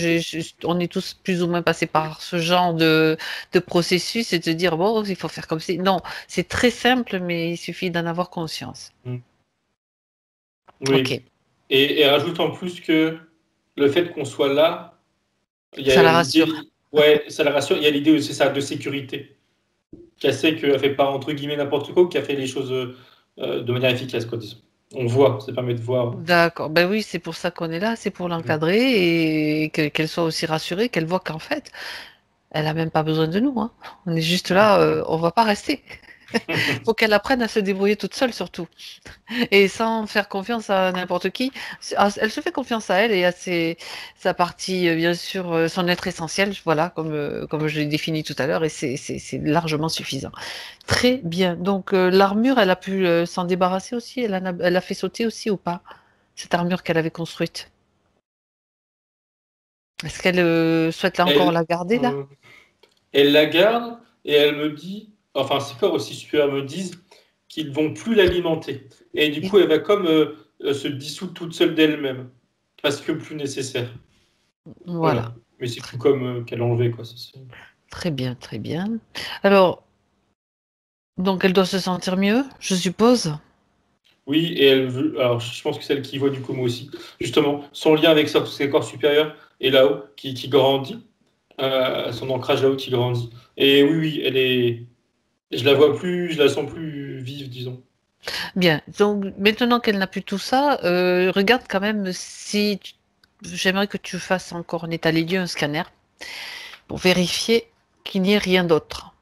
on est tous plus ou moins passés par ce genre de processus et de dire bon, il faut faire comme ça. Non, c'est très simple, mais il suffit d'en avoir conscience. Ok, Oui. Et rajoute en plus que le fait qu'on soit là, il y ça a la rassure. l'idée, ouais, ça la rassure, il y a l'idée, c'est ça, de sécurité. Qu'elle sait qu'elle fait pas entre guillemets n'importe quoi, ou qu'elle fait les choses de manière efficace, quoi, disons. On voit, ça permet de voir. D'accord. Ben oui, c'est pour ça qu'on est là, c'est pour l'encadrer et qu'elle soit aussi rassurée, qu'elle voit qu'en fait, elle a même pas besoin de nous, hein. On est juste là, on va pas rester. Faut qu'elle apprenne à se débrouiller toute seule surtout. Et sans faire confiance à n'importe qui. Elle se fait confiance à elle et à sa partie, bien sûr, son être essentiel, voilà, comme je l'ai défini tout à l'heure, et c'est largement suffisant. Très bien. Donc, l'armure, elle a pu s'en débarrasser aussi? Elle a fait sauter aussi ou pas? Cette armure qu'elle avait construite. Est-ce qu'elle souhaite là encore Elle, la garder là? euh, elle la garde et elle me dit, enfin ses corps aussi supérieurs me disent qu'ils vont plus l'alimenter. Et du coup, elle va comme se dissoudre toute seule d'elle-même, parce que plus nécessaire. Voilà. Voilà. Mais c'est tout comme qu'elle a enlevé, quoi. Très bien, très bien. Alors, donc elle doit se sentir mieux, je suppose. Oui, et elle veut. Alors, je pense que c'est elle qui voit du coma aussi. Justement, son lien avec ses corps supérieurs est là-haut, qui grandit. Son ancrage là-haut qui grandit. Et oui, oui, elle est. Je la vois plus, je la sens plus vive, disons. Bien. Donc maintenant qu'elle n'a plus tout ça, regarde quand même si j'aimerais que tu fasses encore en état des lieux un scanner pour vérifier qu'il n'y ait rien d'autre.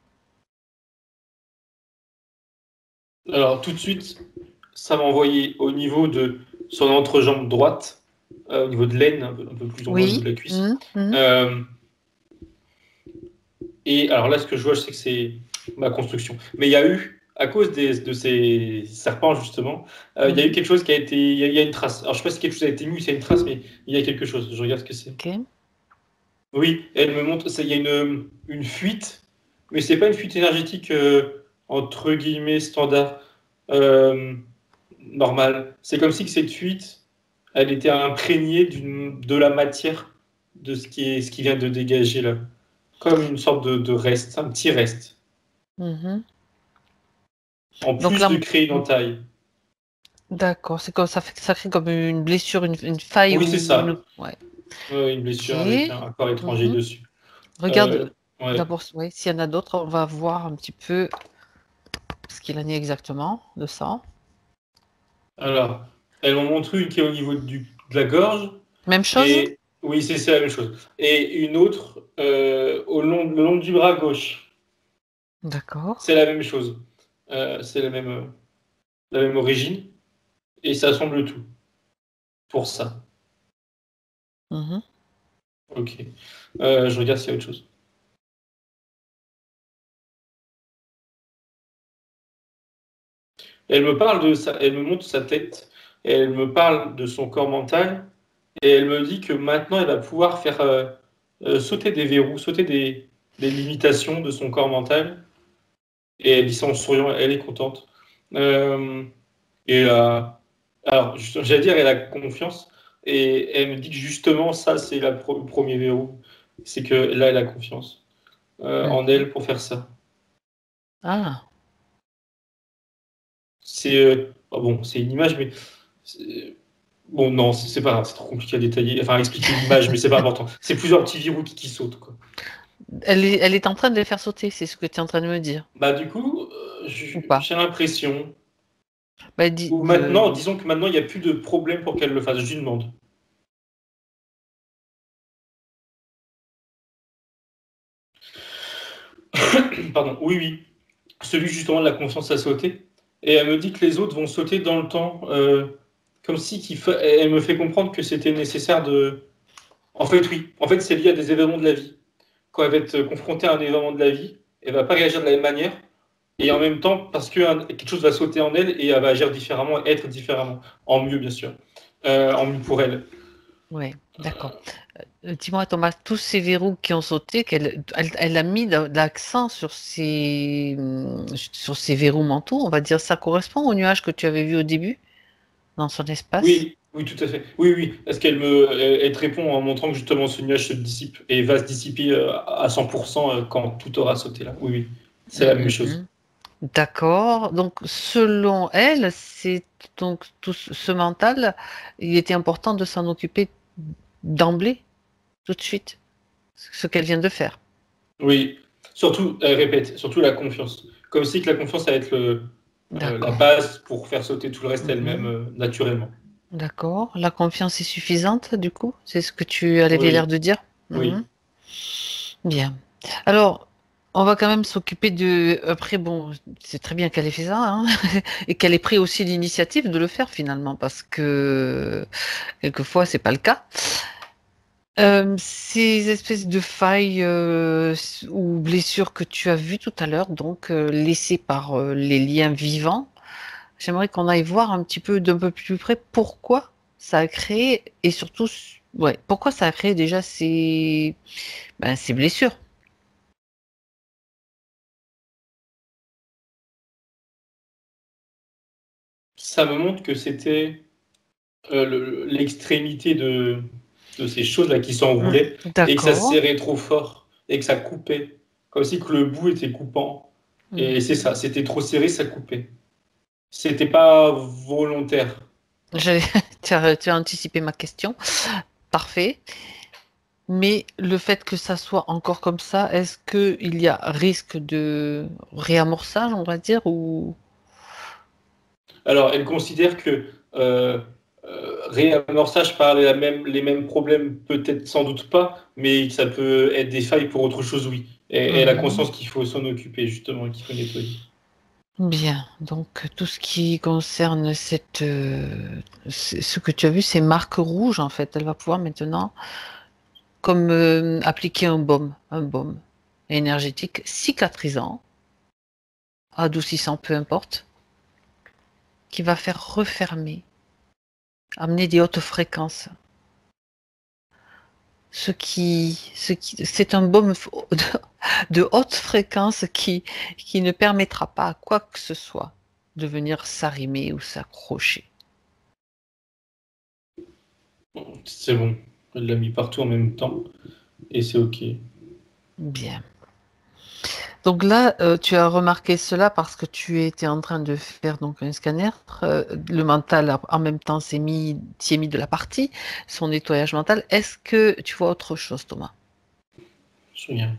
Alors, tout de suite, ça m'a envoyé au niveau de son entrejambe droite, au niveau de l'aine, un peu plus en bas, au niveau de Oui. la cuisse. Et alors là, ce que je vois, je sais que c'est ma construction. Mais il y a eu à cause de ces serpents, justement, il y a eu quelque chose qui a été. Il y a une trace. Alors, je ne sais pas si quelque chose a été mis ou s'il y a une trace, mais il y a quelque chose. Je regarde ce que c'est. Ok. Oui, elle me montre. Il y a une fuite, mais c'est pas une fuite énergétique entre guillemets standard, normale. C'est comme si que cette fuite, elle était imprégnée de la matière de ce qui vient de dégager là. Comme une sorte de reste, un petit reste. Mhm. En Donc plus là, de créer une entaille. d'accord, c'est comme ça crée comme une blessure, une faille Oui, c'est ou une. ça. Ouais. Une Ok. blessure avec un corps étranger Mhm. dessus. Regarde Ouais. d'abord, ouais, s'il y en a d'autres, on va voir un petit peu ce qu'il en est exactement de ça. Alors, elles m'ont montré une qui est au niveau de la gorge. Même chose? Et oui, c'est la même chose. Et une autre le long du bras gauche. D'accord. C'est la même chose. C'est la même origine. Et ça semble tout pour ça. Mhm. Ok. Je regarde s'il y a autre chose. Elle me parle elle me montre sa tête. Et elle me parle de son corps mental. Et elle me dit que maintenant, elle va pouvoir faire sauter des verrous, sauter des limitations de son corps mental. Et elle dit ça en souriant, elle est contente. Euh, et alors, j'allais dire, elle a confiance. Et elle me dit que justement, ça, c'est le premier verrou. C'est que là, elle a confiance en Mhm. elle pour faire ça. Ah, C'est bon, c'est une image, mais bon, non, c'est pas grave, c'est trop compliqué à détailler. Enfin, à expliquer l'image, mais c'est pas important. C'est plusieurs petits verrous qui sautent, quoi. elle est en train de les faire sauter, c'est ce que tu es en train de me dire, Bah, du coup, ou pas? j'ai l'impression. Bah, Ou maintenant, disons que maintenant, il n'y a plus de problème pour qu'elle le fasse. Je lui demande. Pardon, oui, oui. Celui justement de la confiance a sauté. Et elle me dit que les autres vont sauter dans le temps. Comme si elle me fait comprendre que c'était nécessaire de. En fait, oui. En fait, c'est lié à des événements de la vie. Quand elle va être confrontée à un événement de la vie, elle va pas réagir de la même manière. Et en même temps, parce que quelque chose va sauter en elle et elle va agir différemment, être différemment. En mieux, bien sûr. En mieux pour elle. ouais, d'accord. Dis-moi, Thomas, tous ces verrous qui ont sauté, elle a mis de l'accent sur ces verrous mentaux, on va dire, ça correspond au nuage que tu avais vu au début, dans son espace? Oui, oui, tout à fait. Oui, oui. Est-ce elle te répond en montrant que justement ce nuage se dissipe et va se dissiper à 100% quand tout aura sauté là. Oui, oui. C'est la même chose. Mhm. D'accord. Donc, selon elle, c'est donc tout ce mental, il était important de s'en occuper d'emblée, tout de suite, ce qu'elle vient de faire. Oui. Surtout, elle répète, surtout la confiance. Comme si que la confiance allait être la D'accord. base pour faire sauter tout le reste elle-même Mhm. naturellement. D'accord. La confiance est suffisante, du coup? C'est ce que tu avais l'air Oui, de dire? Mhm. oui. Bien. Alors, on va quand même s'occuper de. Après, bon, c'est très bien qu'elle ait fait ça, hein, et qu'elle ait pris aussi l'initiative de le faire finalement, parce que quelquefois, c'est pas le cas. Ces espèces de failles ou blessures que tu as vues tout à l'heure, donc laissées par les liens vivants, j'aimerais qu'on aille voir un petit peu d'un peu plus près pourquoi ça a créé et surtout, ouais, pourquoi ça a créé déjà ces blessures. Ça me montre que c'était l'extrémité de ces choses-là qui Mm. s'enroulaient et que ça D'accord. serrait trop fort et que ça coupait. Comme si que le bout était coupant. Et c'est Mhm. ça, c'était trop serré, ça coupait. C'était pas volontaire. J'allais- tu as anticipé ma question. Parfait. Mais le fait que ça soit encore comme ça, est-ce qu'il y a risque de réamorçage, on va dire, ou... Alors, elle considère que réamorçage par les mêmes problèmes, peut-être sans doute pas, mais que ça peut être des failles pour autre chose, oui. Et elle a Mhm. conscience qu'il faut s'en occuper, justement, qu'il faut nettoyer. Bien, donc tout ce qui concerne ce que tu as vu, ces marques rouges, en fait, elle va pouvoir maintenant, comme appliquer un baume énergétique cicatrisant adoucissant, peu importe, qui va faire refermer, amener des hautes fréquences. C'est un baume de haute fréquence qui ne permettra pas à quoi que ce soit de venir s'arrimer ou s'accrocher. C'est bon. Elle l'a mis partout en même temps. Et c'est OK. Bien. Donc là, tu as remarqué cela parce que tu étais en train de faire donc un scanner. Le mental en même temps s'y est mis de la partie, son nettoyage mental. Est-ce que tu vois autre chose, Thomas? Je regarde.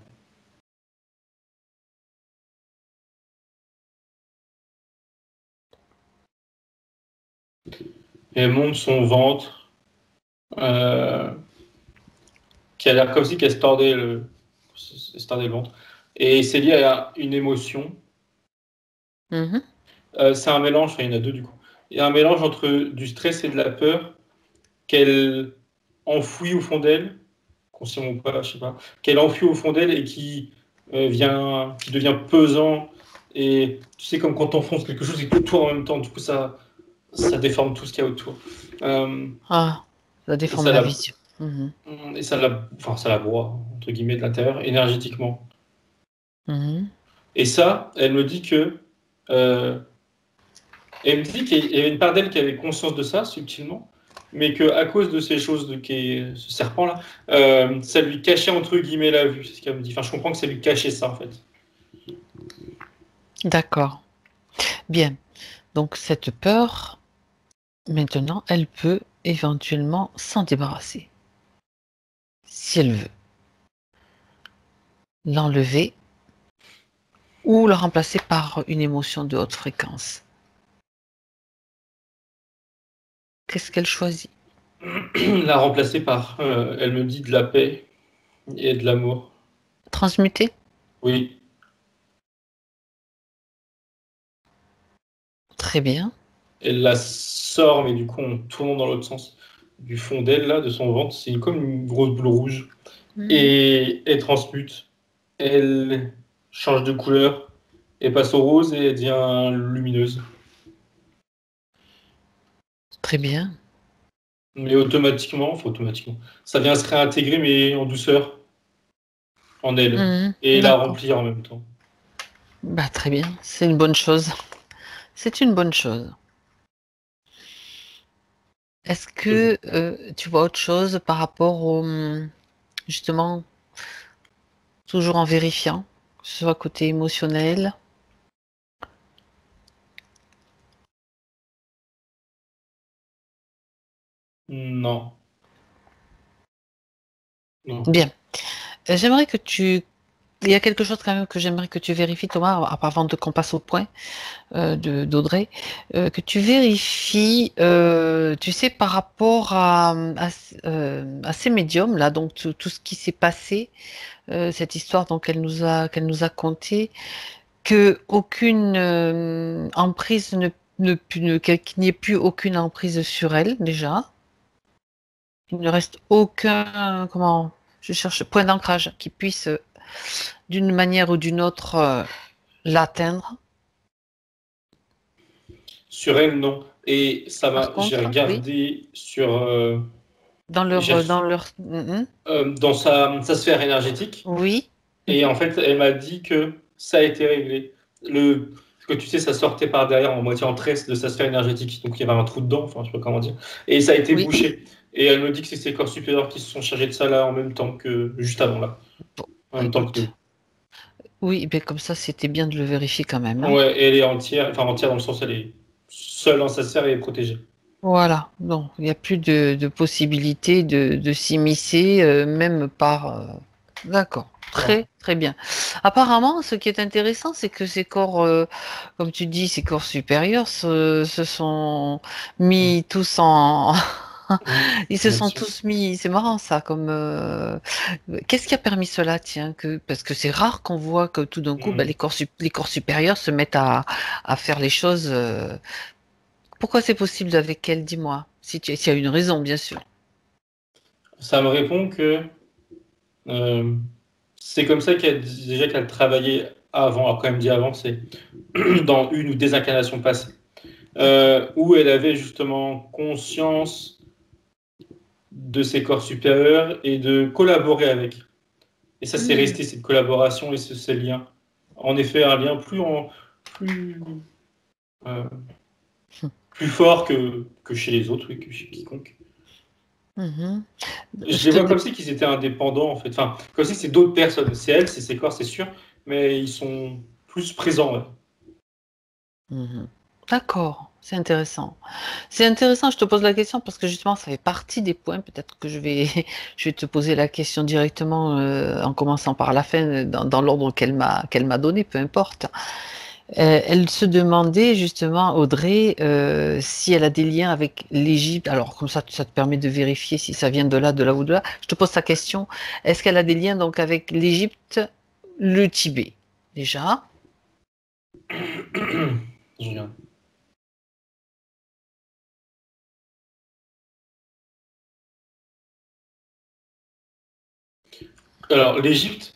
Elle monte son ventre, qui a l'air comme si qu'elle se tordait le ventre. Et c'est lié à une émotion. Mhm. C'est un mélange, enfin, il y en a deux du coup. Il y a un mélange entre du stress et de la peur qu'elle enfouit au fond d'elle, consciemment ou pas, je sais pas, qu'elle enfouit au fond d'elle et qui devient pesant. Et tu sais, comme quand on enfonces quelque chose et que tout en même temps, du coup, ça déforme tout ce qu'il y a autour. Ah, ça Et déforme ça la la, vision. Mhm. et ça la broie, entre guillemets, de l'intérieur, énergétiquement. Mhm. Et ça, elle me dit que. Elle me dit qu'il y avait une part d'elle qui avait conscience de ça, subtilement, mais qu'à cause de ces choses, ce serpent-là, ça lui cachait, entre guillemets, la vue. C'est ce qu'elle me dit. Enfin, je comprends que ça lui cachait ça, en fait. D'accord. Bien. Donc cette peur, maintenant, elle peut éventuellement s'en débarrasser. Si elle veut. L'enlever ou la remplacer par une émotion de haute fréquence. Qu'est-ce qu'elle choisit? La remplacer par, elle me dit, de la paix et de l'amour. Transmuter? Oui. Très bien. Elle la sort, mais du coup, en tournant dans l'autre sens, du fond d'elle, là, de son ventre. C'est comme une grosse boule rouge. Et elle transmute. Elle change de couleur et passe au rose et elle devient lumineuse. Très bien. Mais automatiquement, ça vient se réintégrer, mais en douceur, en elle, et la D'accord. remplir en même temps. Bah, très bien. C'est une bonne chose. C'est une bonne chose. Est-ce que tu vois autre chose par rapport au, justement, toujours en vérifiant, que ce soit côté émotionnel? Non. Non. Bien. J'aimerais que tu... Il y a quelque chose quand même que j'aimerais que tu vérifies, Thomas, avant qu'on passe au point d'Audrey, que tu vérifies, tu sais, par rapport à ces médiums-là, donc tout ce qui s'est passé, cette histoire donc qu'elle nous a conté, que aucune emprise qu'il n'y ait plus aucune emprise sur elle déjà, qu'il ne reste aucun, comment, je cherche, point d'ancrage qui puisse d'une manière ou d'une autre l'atteindre. Sur elle, non. Et ça Par va, j'ai contre, oui, regardé sur, dans j'ai- leur, dans sa sphère énergétique, oui, et en fait, elle m'a dit que ça a été réglé. Que tu sais, ça sortait par derrière en moitié en tresse de sa sphère énergétique, donc il y avait un trou dedans, enfin, je sais pas comment dire, et ça a été oui. bouché. Et elle me dit que c'est ses corps supérieurs qui se sont chargés de ça là en même temps que juste avant là, Bon, en même temps que nous. écoute, oui, ben comme ça, c'était bien de le vérifier quand même, hein. Ouais, et elle est entière, enfin entière dans le sens elle est seule dans sa sphère et est protégée. Voilà, donc il n'y a plus de possibilité de s'immiscer, même par... D'accord, Voilà. très très bien. Apparemment, ce qui est intéressant, c'est que ces corps, comme tu dis, ces corps supérieurs se sont mis tous en... Ils se sont Connexion. tous mis, c'est marrant ça, comme qu'est-ce qui a permis cela, tiens, parce que c'est rare qu'on voit que tout d'un coup, ben, Mhm. les corps supérieurs se mettent à faire les choses. Pourquoi c'est possible avec elle, dis-moi, s'il y a une raison, bien sûr. Ça me répond que euh, c'est comme ça qu'elle travaillait avant, alors quand même dit avant, c'est dans une ou des incarnations passées, où elle avait justement conscience de ses corps supérieurs et de collaborer avec. Et ça, c'est resté, cette collaboration et ces liens. En effet, un lien plus fort que chez les autres, oui, que chez quiconque. Mhm. Je les vois comme si qu'ils étaient indépendants, en fait. Enfin, comme si c'est d'autres personnes. C'est elle, c'est ses corps, c'est sûr, mais ils sont plus présents. Ouais. Mhm. D'accord, c'est intéressant. C'est intéressant, je te pose la question parce que justement, ça fait partie des points. Peut-être que je vais, je vais te poser la question directement en commençant par la fin, dans l'ordre qu'elle m'a donné, peu importe. Elle se demandait justement, Audrey, si elle a des liens avec l'Égypte. Alors, comme ça te permet de vérifier si ça vient de là ou de là. Je te pose la question. Est-ce qu'elle a des liens donc avec l'Égypte, le Tibet, déjà? Je regarde. Alors, l'Égypte,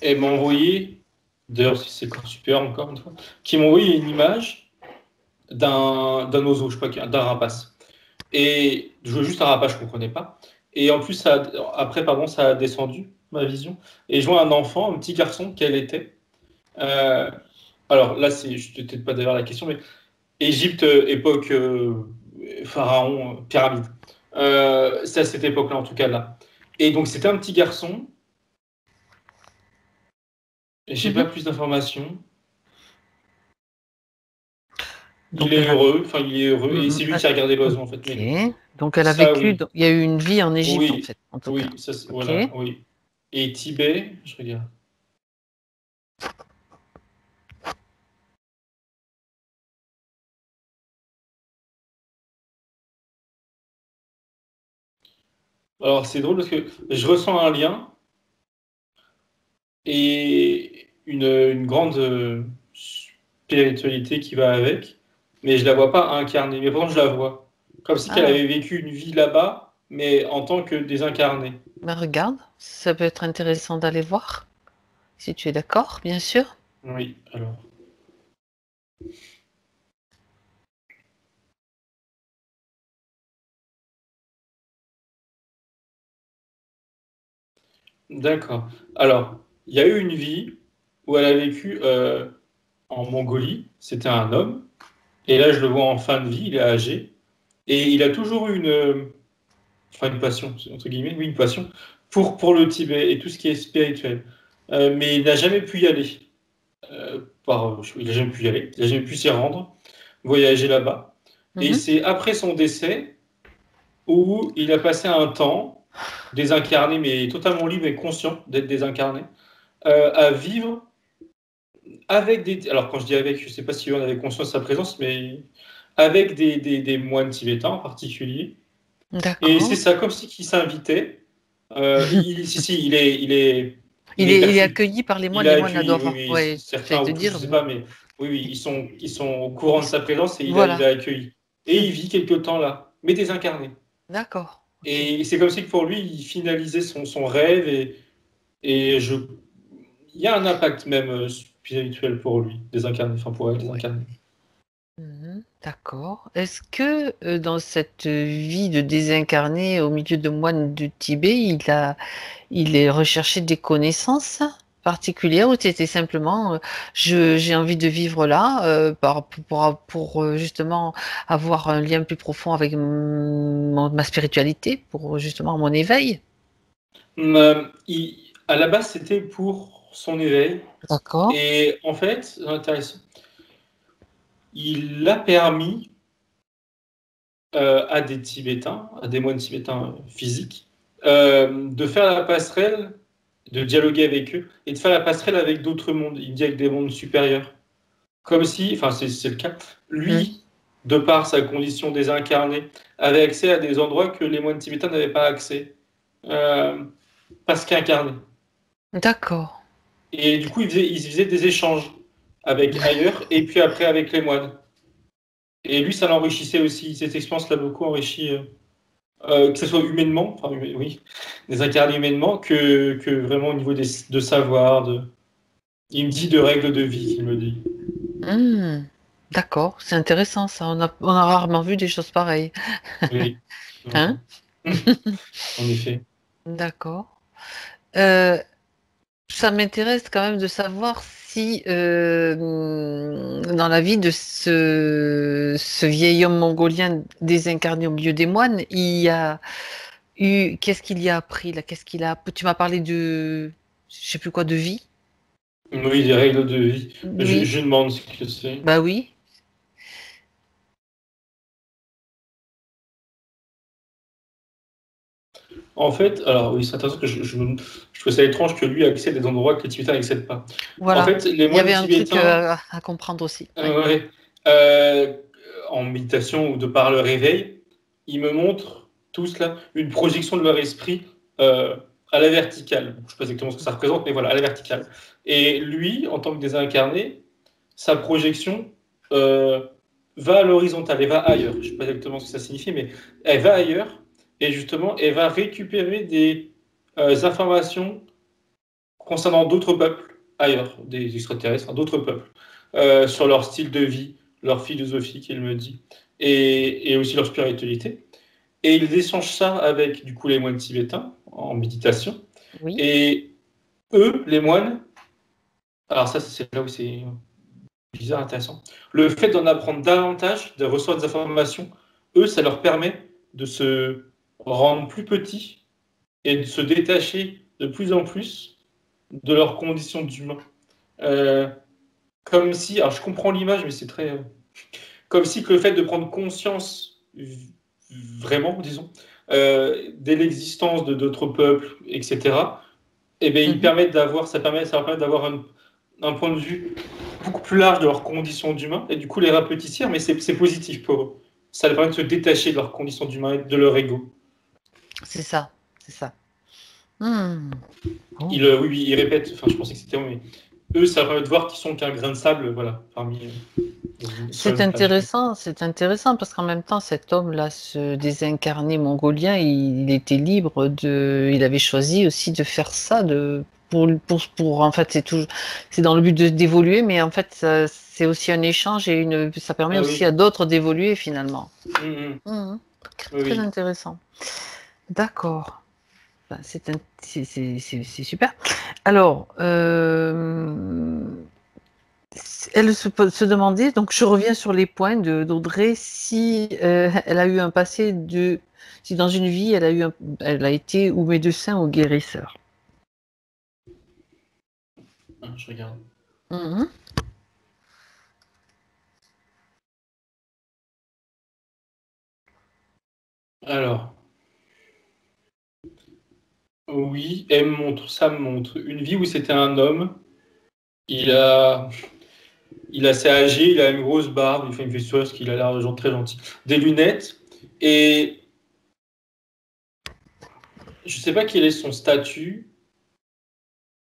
elle m'a envoyé, d'ailleurs, c'est corps supérieur encore une fois, qui m'a envoyé une image d'un oiseau, je crois, d'un rapace. Et je veux juste un rapace, je ne comprenais pas. Et en plus, après, pardon, ça a descendu, ma vision. Et je vois un enfant, un petit garçon, quel était. Alors là, je ne te peut-être pas d'ailleurs la question, mais Égypte, époque pharaon, pyramide. C'est à cette époque-là, en tout cas, là. Et donc, c'était un petit garçon. J'ai pas plus d'informations. Il est heureux, enfin il est heureux, et c'est lui qui a regardé l'oiseau en fait. Ok. Mais Donc elle a ça, vécu, oui. donc, il y a eu une vie en Égypte en Oui, fait, en tout cas. oui, ça, Ok. voilà, oui. Et Tibet, je regarde. Alors c'est drôle parce que je ressens un lien et une grande spiritualité qui va avec, mais je la vois pas incarnée. Mais pourtant je la vois. Comme si qu'elle Ah, avait vécu une vie là-bas, mais en tant que désincarnée. ben regarde, ça peut être intéressant d'aller voir, si tu es d'accord, bien sûr. Oui, alors. D'accord. Alors, il y a eu une vie où elle a vécu en Mongolie. C'était un homme. Et là, je le vois en fin de vie, il est âgé. Et il a toujours eu une passion, entre guillemets, oui, une passion pour le Tibet et tout ce qui est spirituel. Mais il n'a jamais pu y aller. Il n'a jamais pu y aller. Il n'a jamais pu s'y rendre, voyager là-bas. Et Mhm. c'est après son décès où il a passé un temps désincarné, mais totalement libre et conscient d'être désincarné, à vivre avec des. Alors, quand je dis avec, je ne sais pas si on avait conscience de sa présence, mais avec des moines tibétains en particulier. Et c'est D'accord. ça, comme si qui s'invitait. Si, Il est il est perçu. accueilli par Il les a moines accueilli, oui, adorants. oui, Ouais, j'allais certains te ou tous, je dire, ne sais pas, mais oui, oui, ils sont au courant de sa présence et il voilà. a accueilli. Et il vit quelque temps là, mais désincarné. D'accord. Ok. Et c'est comme si pour lui, il finalisait son rêve et il y a un impact même spirituel pour lui, désincarné, enfin pour elle, Ouais. désincarné. Mhm. D'accord. Est-ce que dans cette vie de désincarné au milieu de moines du Tibet, il est recherché des connaissances particulières ou c'était simplement j'ai envie de vivre là justement avoir un lien plus profond avec ma spiritualité, pour justement mon éveil? À la base, c'était pour son éveil. D'accord. Et en fait, c'est intéressant, il a permis à des Tibétains, à des moines tibétains physiques, de faire la passerelle, de dialoguer avec eux et de faire la passerelle avec d'autres mondes. Il dit avec des mondes supérieurs. Comme si, enfin c'est le cas, Hmm. lui, de par sa condition désincarnée, avait accès à des endroits que les moines tibétains n'avaient pas accès, euh, parce qu'incarnés. D'accord. Et du coup, il faisait des échanges avec ailleurs et puis après avec les moines. Et lui, ça l'enrichissait aussi. Cette expérience l'a beaucoup enrichi, que ce soit humainement, enfin oui, désincarné humainement, que vraiment au niveau de savoir, Il me dit de règles de vie, il me dit. D'accord, c'est intéressant ça. On a rarement vu des choses pareilles. Oui. Hein? En effet. D'accord. Ça m'intéresse quand même de savoir si dans la vie de ce vieil homme mongolien désincarné au milieu des moines, il y a eu qu'est-ce qu'il y a appris là? Qu'est-ce qu'il a Tu m'as parlé de je sais plus quoi de vie? Oui, des règles de vie. Oui. Je demande ce que c'est. Bah oui. En fait, alors oui, c'est intéressant que je trouve ça étrange que lui accède à des endroits que les Tibétains n'accèdent pas. En Voilà. fait, les Il y moines avait un truc tibétains, à comprendre aussi. Ouais. ouais, euh, en méditation ou de par le réveil, ils me montrent tout cela, une projection de leur esprit à la verticale. Je ne sais pas exactement ce que ça représente, mais voilà, à la verticale. Et lui, en tant que désincarné, sa projection va à l'horizontale, elle va ailleurs. Je ne sais pas exactement ce que ça signifie, mais elle va ailleurs. Et justement, elle va récupérer des informations concernant d'autres peuples ailleurs, des extraterrestres, enfin, d'autres peuples, sur leur style de vie, leur philosophie, qu'il me dit, et aussi leur spiritualité. Et ils échangent ça avec, du coup, les moines tibétains en méditation. Oui. Et eux, les moines, alors ça, c'est là où c'est bizarre, intéressant. Le fait d'en apprendre davantage, de recevoir des informations, eux, ça leur permet de se rendre plus petits et de se détacher de plus en plus de leurs conditions d'humain. Comme si, alors je comprends l'image, mais c'est très... comme si que le fait de prendre conscience, vraiment, disons, de l'existence de d'autres peuples, etc., eh bien, ils permettent d'avoir, ça leur permet d'avoir un point de vue beaucoup plus large de leurs conditions d'humain, et du coup les rapetissir, mais c'est positif pour eux. Ça leur permet de se détacher de leurs conditions d'humain et de leur ego. C'est ça, c'est ça. Oh. Oui, ils répètent, enfin je pensais que c'était mais eux, ça permet de voir qu'ils sont qu'un grain de sable, voilà, parmi... C'est intéressant parce qu'en même temps, cet homme-là, ce désincarné mongolien, il était libre il avait choisi aussi de faire ça, en fait, c'est dans le but d'évoluer, mais en fait, c'est aussi un échange et ça permet aussi à d'autres d'évoluer finalement. Très intéressant. D'accord. C'est super. Alors, elle se demandait, donc je reviens sur les points d'Audrey, si elle a eu un passé si dans une vie elle a été ou médecin ou guérisseur. Je regarde. Alors, oui, ça me montre une vie où c'était un homme. Il est assez âgé, il a une grosse barbe, il fait une veste parce qu'il a l'air très gentil. Des lunettes, et je ne sais pas quel est son statut,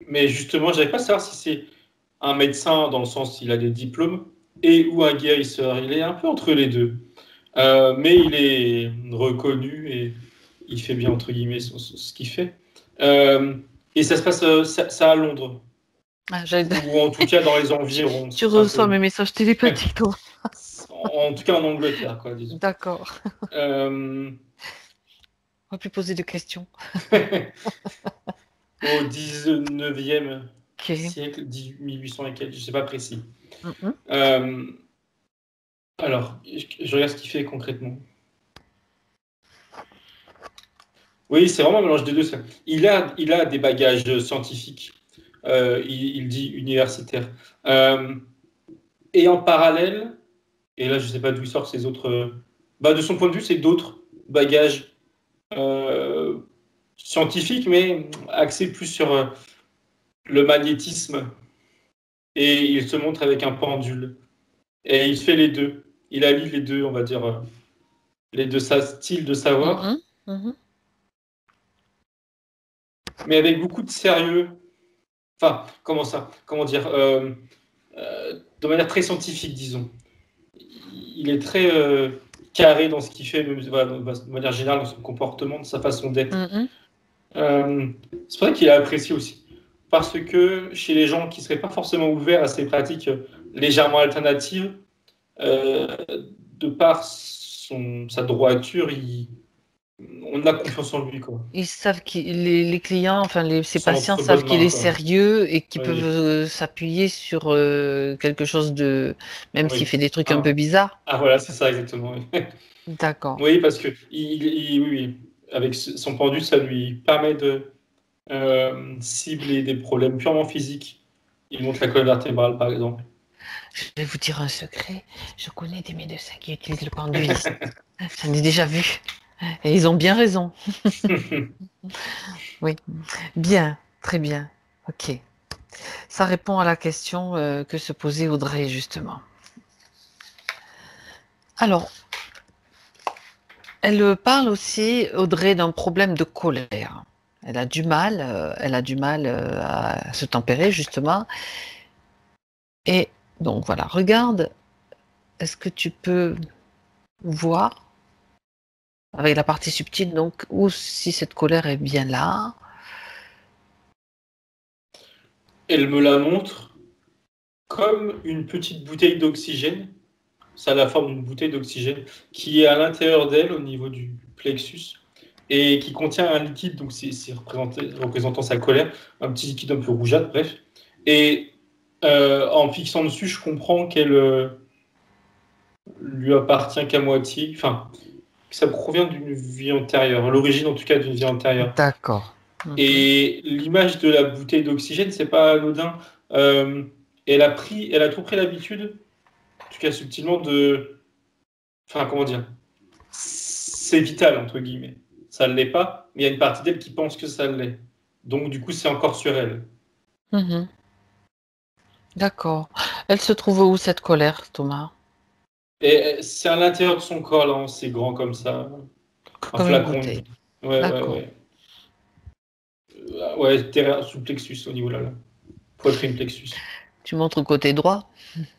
mais justement, je n'arrive pas à savoir si c'est un médecin dans le sens qu'il a des diplômes et ou un guérisseur. Il est un peu entre les deux. Mais il est reconnu et il fait bien, entre guillemets, ce qu'il fait. Et ça se passe ça à Londres. Ou en tout cas dans les environs. Tu reçois mes messages télépathiques, toi. En tout cas en Angleterre, quoi, disons. D'accord. On va plus poser de questions. Au 19e siècle, 1800 et quelques, je ne sais pas précis. Alors, je regarde ce qu'il fait concrètement. Oui, c'est vraiment un mélange des deux. Il a des bagages scientifiques. Il dit universitaire. Et en parallèle, et là je ne sais pas d'où il sort ces autres... de son point de vue, c'est d'autres bagages scientifiques, mais axés plus sur le magnétisme. Et il se montre avec un pendule. Et il fait les deux. Il allie les deux, on va dire, les deux styles de savoir. Mais avec beaucoup de sérieux. Enfin, comment dire de manière très scientifique, disons. Il est très carré dans ce qu'il fait, de manière générale, dans son comportement, de sa façon d'être. C'est pour ça qu'il est apprécié aussi. parce que chez les gens qui ne seraient pas forcément ouverts à ces pratiques légèrement alternatives, de par sa droiture, on a confiance en lui, quoi. Ils savent que les clients, enfin ces Sont patients entre savent bonnes qu'il mains, est quoi. sérieux et qu'ils peuvent Oui, s'appuyer sur quelque chose de, même s'il oui. fait des trucs un peu bizarres. Voilà, c'est ça, exactement. Oui, D'accord. oui, parce que oui, avec son pendule, ça lui permet de cibler des problèmes purement physiques. Il monte la colonne vertébrale, par exemple. Je vais vous dire un secret. Je connais des médecins qui utilisent le pendule. J'en ai déjà vu. Et ils ont bien raison. Oui. Bien. Très bien. Ok. Ça répond à la question que se posait Audrey, justement. Alors, elle parle aussi, Audrey, d'un problème de colère. Elle a du mal, à se tempérer, justement. Et donc, voilà, regarde, est-ce que tu peux voir, avec la partie subtile, donc, ou si cette colère est bien là. Elle me la montre comme une petite bouteille d'oxygène. Ça a la forme d'une bouteille d'oxygène qui est à l'intérieur d'elle, au niveau du plexus, et qui contient un liquide, donc c'est représentant sa colère, un petit liquide un peu rougeâtre, bref. Et en fixant dessus, je comprends qu'elle lui appartient qu'à moitié, enfin, que ça provient d'une vie antérieure, l'origine en tout cas d'une vie antérieure. D'accord. Et l'image de la bouteille d'oxygène, c'est pas anodin. Euh, elle a trop pris l'habitude, en tout cas subtilement, enfin, comment dire, c'est vital, entre guillemets. Ça ne l'est pas, mais il y a une partie d'elle qui pense que ça l'est. Donc, du coup, c'est encore sur elle. Mhm. D'accord. Elle se trouve où, cette colère, Thomas? Et c'est à l'intérieur de son corps, là, c'est grand comme ça. Un Comme une flacon. bouteille. Ouais, ouais, D'accord. ouais. Ouais, derrière, sous le plexus, au niveau là. Poitrine plexus. Tu montres au côté droit?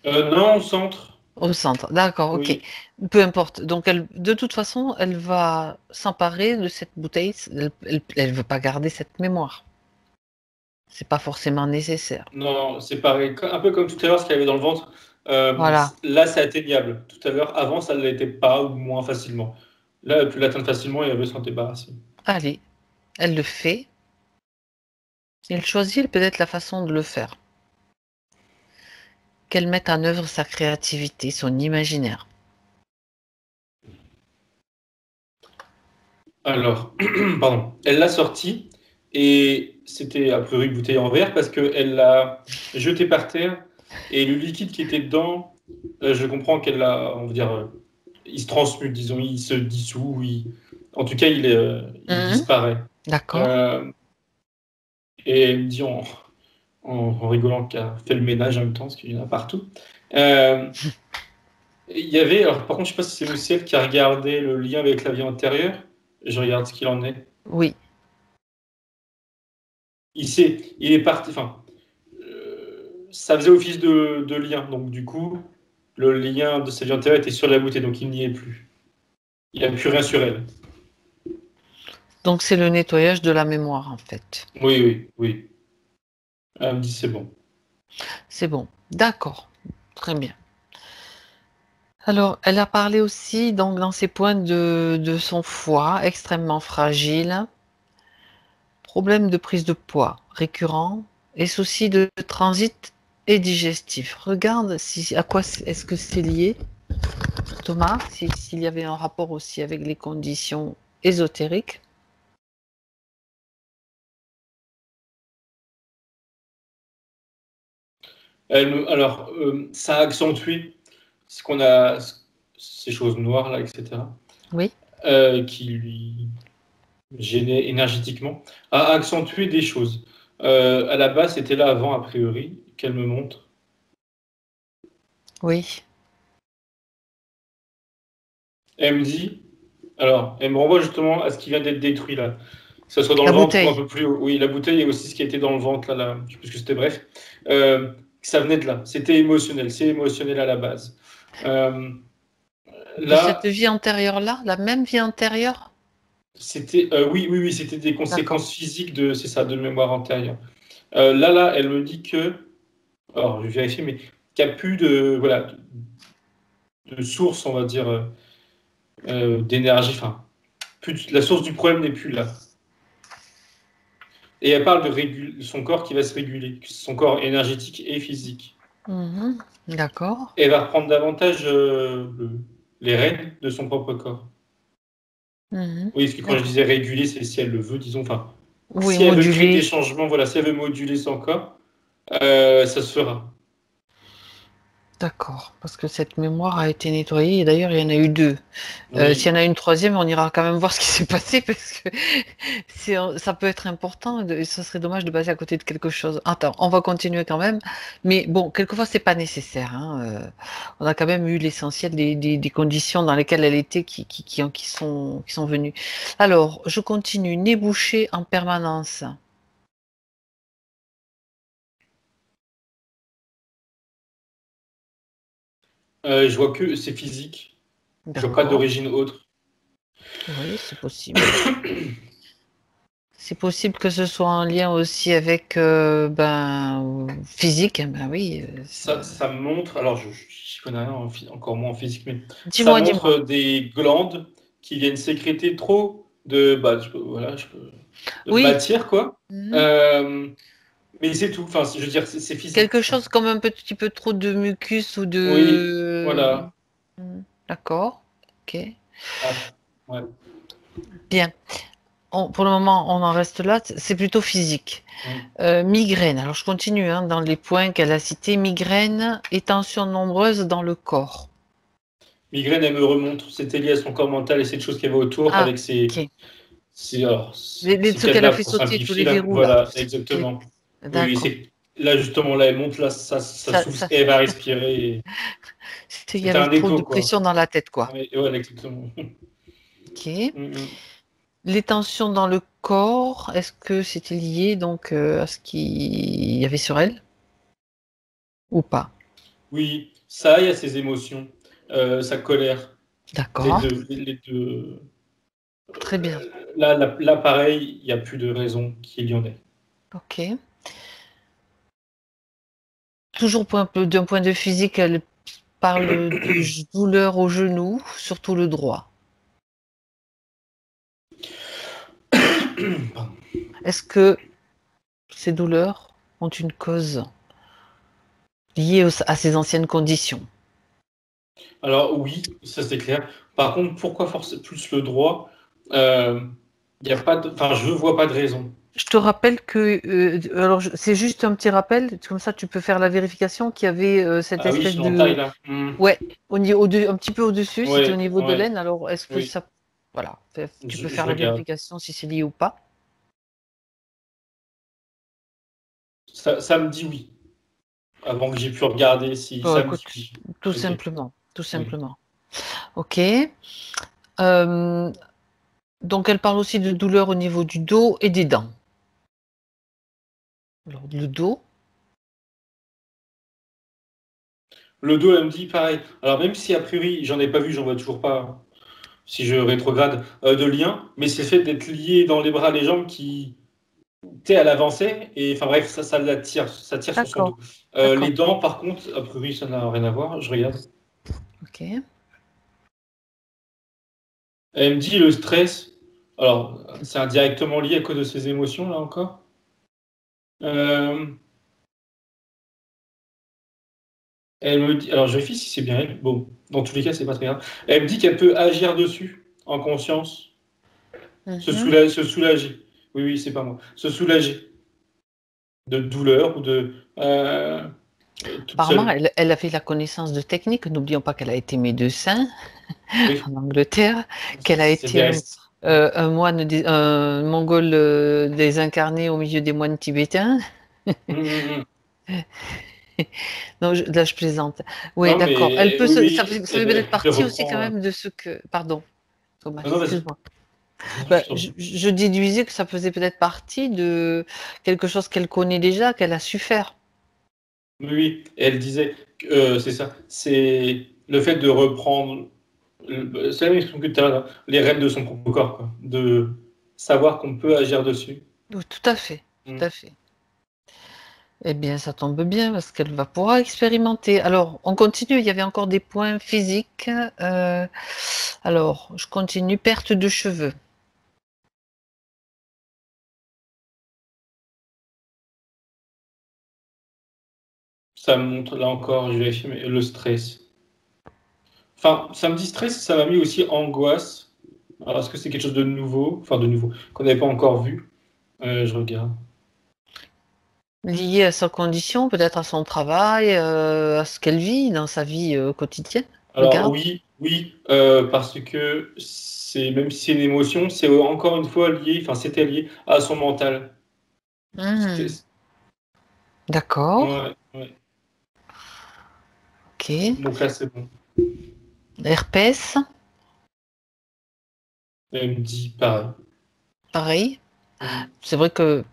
Non, au centre. Au centre. D'accord, ok. Oui. Peu importe. Donc, de toute façon, elle va s'emparer de cette bouteille. Elle veut pas garder cette mémoire. C'est pas forcément nécessaire. Non, c'est pareil. Un peu comme tout à l'heure, ce qu'il y avait dans le ventre. Voilà. Là, c'est atteignable. Tout à l'heure, avant, ça ne l'était pas ou moins facilement. Là, elle peut l'atteindre facilement et elle veut s'en débarrasser. Allez, elle le fait. Elle choisit peut-être la façon de le faire. Qu'elle mette en œuvre sa créativité, son imaginaire. Alors, pardon, elle l'a sorti et c'était a priori une bouteille en verre parce qu'elle l'a jeté par terre et le liquide qui était dedans, je comprends qu'elle l'a, on va dire, il se transmute, disons, il se dissout, en tout cas, il disparaît. D'accord. Euh, et elle me dit en rigolant qu'elle a fait le ménage en même temps, parce qu'il y en a partout. Il y avait, alors par contre, je ne sais pas si c'est aussi elle qui a regardé le lien avec la vie antérieure. Je regarde ce qu'il en est. Oui. Il est parti, enfin, ça faisait office de lien. Donc, du coup, le lien de sa vie antérieure était sur la bouteille, donc il n'y est plus. Il n'y a plus rien sur elle. Donc, c'est le nettoyage de la mémoire, en fait. Oui, oui, oui. Elle me dit c'est bon. C'est bon. D'accord. Très bien. Alors, elle a parlé aussi, donc, dans ses points de son foie, extrêmement fragile, problème de prise de poids récurrent et soucis de transit et digestif. Regarde à quoi est-ce que c'est lié, Thomas, s'il y avait un rapport aussi avec les conditions ésotériques. Alors, ça a accentué ce qu'on a, ces choses noires là, etc. Oui. Qui lui gênaient énergétiquement, a accentué des choses. À la base, c'était là avant, a priori, qu'elle me montre. Oui. Elle me dit, alors, elle me renvoie justement à ce qui vient d'être détruit là. Que ce soit dans La le ventre ou un bouteille. peu plus haut. Oui, la bouteille et aussi ce qui était dans le ventre là, je sais plus ce que c'était, bref. Ça venait de là. C'était émotionnel. C'est émotionnel à la base. De cette Là, vie antérieure-là, la même vie antérieure? c'était, oui, c'était des D'accord. conséquences physiques de, c'est ça, de mémoire antérieure. Là, elle me dit que, alors je vais vérifier, mais qu'il n'y a plus de source, on va dire, d'énergie. Enfin, la source du problème n'est plus là. Et elle parle de son corps qui va se réguler, son corps énergétique et physique. D'accord. Et elle va reprendre davantage les rênes de son propre corps. Oui, parce que quand je disais réguler, c'est si elle le veut, disons. Enfin, Oui, si elle veut créer moduler. des changements, voilà, si elle veut moduler son corps, ça se fera. D'accord, parce que cette mémoire a été nettoyée et d'ailleurs il y en a eu deux. Oui. S'il y en a une troisième, on ira quand même voir ce qui s'est passé parce que ça peut être important et ce serait dommage de passer à côté de quelque chose. Attends, on va continuer quand même, mais bon, quelquefois c'est pas nécessaire. On a quand même eu l'essentiel des conditions dans lesquelles elle était qui sont venues. Alors, je continue. Nez bouché en permanence. Je vois que c'est physique. Je vois pas D'accord. d'origine autre. Oui, c'est possible. C'est possible que ce soit en lien aussi avec physique, ben oui. Ça me montre, alors je n'y connais rien, encore moins en physique, mais ça Dis-moi, montre dis-moi. des glandes qui viennent sécréter trop de Oui. matière, quoi. Mhm. Mais c'est tout, enfin, je veux dire, c'est physique. Quelque chose comme un petit peu trop de mucus ou Oui, de... voilà. D'accord. Ok. Ah, ouais. Bien. Pour le moment, on en reste là. C'est plutôt physique. Migraine. Alors, je continue dans les points qu'elle a cités. Migraine et tensions nombreuses dans le corps. Migraine, elle me remonte, c'était lié à son corps mental et cette chose qu'il y avait autour Ah, avec ses, ok. ses, alors, Les ses trucs qu'elle a cadenas fait pour sauter, tous simplifier, les là. verrous là. Voilà, Les- exactement. Oui, D'accord. c'est là justement, là, elle monte, là, ça Ça, souffle ça, et elle va respirer. il y C'était avait un trop écho, de quoi. pression dans la tête, quoi. Ouais, voilà, exactement. Ok. Mm, mm. Les tensions dans le corps, est-ce que c'était lié donc à ce qu'il y avait sur elle ou pas? Oui, ça, il y a ses émotions, sa colère, les D'accord. deux, les deux. Très bien. Là, pareil, il n'y a plus de raison qu'il y en ait. Ok. Toujours d'un point de vue physique, elle parle de douleur au genou, surtout le droit. Pardon. Est-ce que ces douleurs ont une cause liée à ces anciennes conditions? Alors oui, ça c'est clair. Par contre, pourquoi forcer plus le droit? Il y a pas enfin, je vois pas de raison. Je te rappelle que, alors c'est juste un petit rappel, comme ça tu peux faire la vérification qu'il y avait cette Ah oui, espèce sur l'entaille de, là. ouais, un petit peu au-dessus, c'était au Ouais, niveau de ouais, l'aine. Alors est-ce que oui. ça, voilà, tu peux Je faire la regarde. vérification si c'est lié ou pas. Ça me dit oui. Avant que j'ai pu regarder si Bon, ça me écoute, dit oui. tout Ok. simplement, tout Oui. simplement. Ok. Euh, donc elle parle aussi de douleur au niveau du dos et des dents. Alors le dos, Le dos, elle me dit pareil. Alors même si a priori, j'en ai pas vu, j'en vois toujours pas, hein, si je rétrograde, de lien, mais c'est le fait d'être lié dans les bras, les jambes qui, tu sais, elle avançait, et enfin bref, ça tire sur son d'accord, dos. Les d'accord, dents, par contre, a priori, ça n'a rien à voir, je regarde. ok. Elle me dit le stress, alors c'est indirectement lié à cause de ses émotions, là encore. Euh, Elle me dit, alors je vérifie si c'est bien elle, bon, dans tous les cas, c'est pas très grave. Elle me dit qu'elle peut agir dessus, en conscience, Mhm. se soulager. Oui, oui, c'est pas moi. Se soulager de douleur ou toute Apparemment, seule. elle avait la connaissance de technique. N'oublions pas qu'elle a été médecin Oui, en Angleterre, qu'elle a c'est été bien. un moine, un mongol désincarné au milieu des moines tibétains. Hum, hum, hum. Non, là, je plaisante. Oui, Non, d'accord. Elle mais peut ça oui, fait peut-être elle partie aussi quand reprend. même de ce que. Pardon, Thomas, Non, non, vas-y. excuse-moi. Non, je t'en prie. Je déduisais que ça faisait peut-être partie de quelque chose qu'elle connaît déjà, qu'elle a su faire. Oui, oui. Et elle disait, c'est ça, c'est le fait de reprendre, c'est la même expression que tu as, les rênes de son propre corps, quoi. De savoir qu'on peut agir dessus. Oui, tout à fait, tout Mm. à fait. Eh bien, ça tombe bien parce qu'elle va pouvoir expérimenter. Alors, on continue. Il y avait encore des points physiques. Alors, je continue. Perte de cheveux. Ça me montre, là encore, je vérifie, mais le stress. Enfin, ça me dit stress, ça m'a mis aussi angoisse. Alors, est-ce que c'est quelque chose de nouveau? Enfin, de nouveau, qu'on n'avait pas encore vu? Je regarde. Lié à sa condition, peut-être à son travail, à ce qu'elle vit dans sa vie quotidienne. Alors, Regarde. oui, parce que c'est, même si c'est une émotion, c'est encore une fois lié, enfin, c'était lié à son mental. C'était- D'accord. ouais. Ok. Donc là, c'est bon. Herpès, Elle me dit pareil. pareil. Mm. C'est vrai que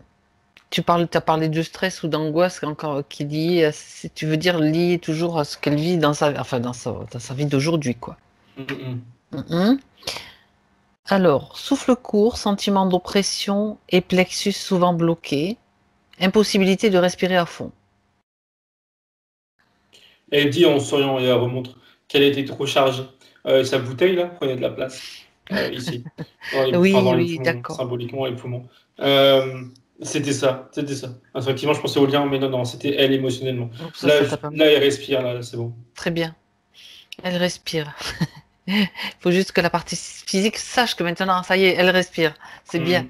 as parlé de stress ou d'angoisse encore qui est lié à, si tu veux dire lié toujours à ce qu'elle vit dans sa, enfin dans sa vie d'aujourd'hui, quoi. Mm. Mhm. Alors, souffle court, sentiment d'oppression et plexus souvent bloqué, impossibilité de respirer à fond. Elle dit en souriant et elle remontre qu'elle était trop chargée. Sa bouteille, là, prenait de la place. Ici. Enfin, Oui, dans les oui, poumons, d'accord. symboliquement, les poumons. Euh, c'était ça, c'était ça. Effectivement, je pensais au lien, mais non, c'était elle émotionnellement. Donc Là, ça t'a pas... là, elle respire, là, c'est bon. Très bien. Elle respire. Il faut juste que la partie physique sache que maintenant, ça y est, elle respire. C'est bien.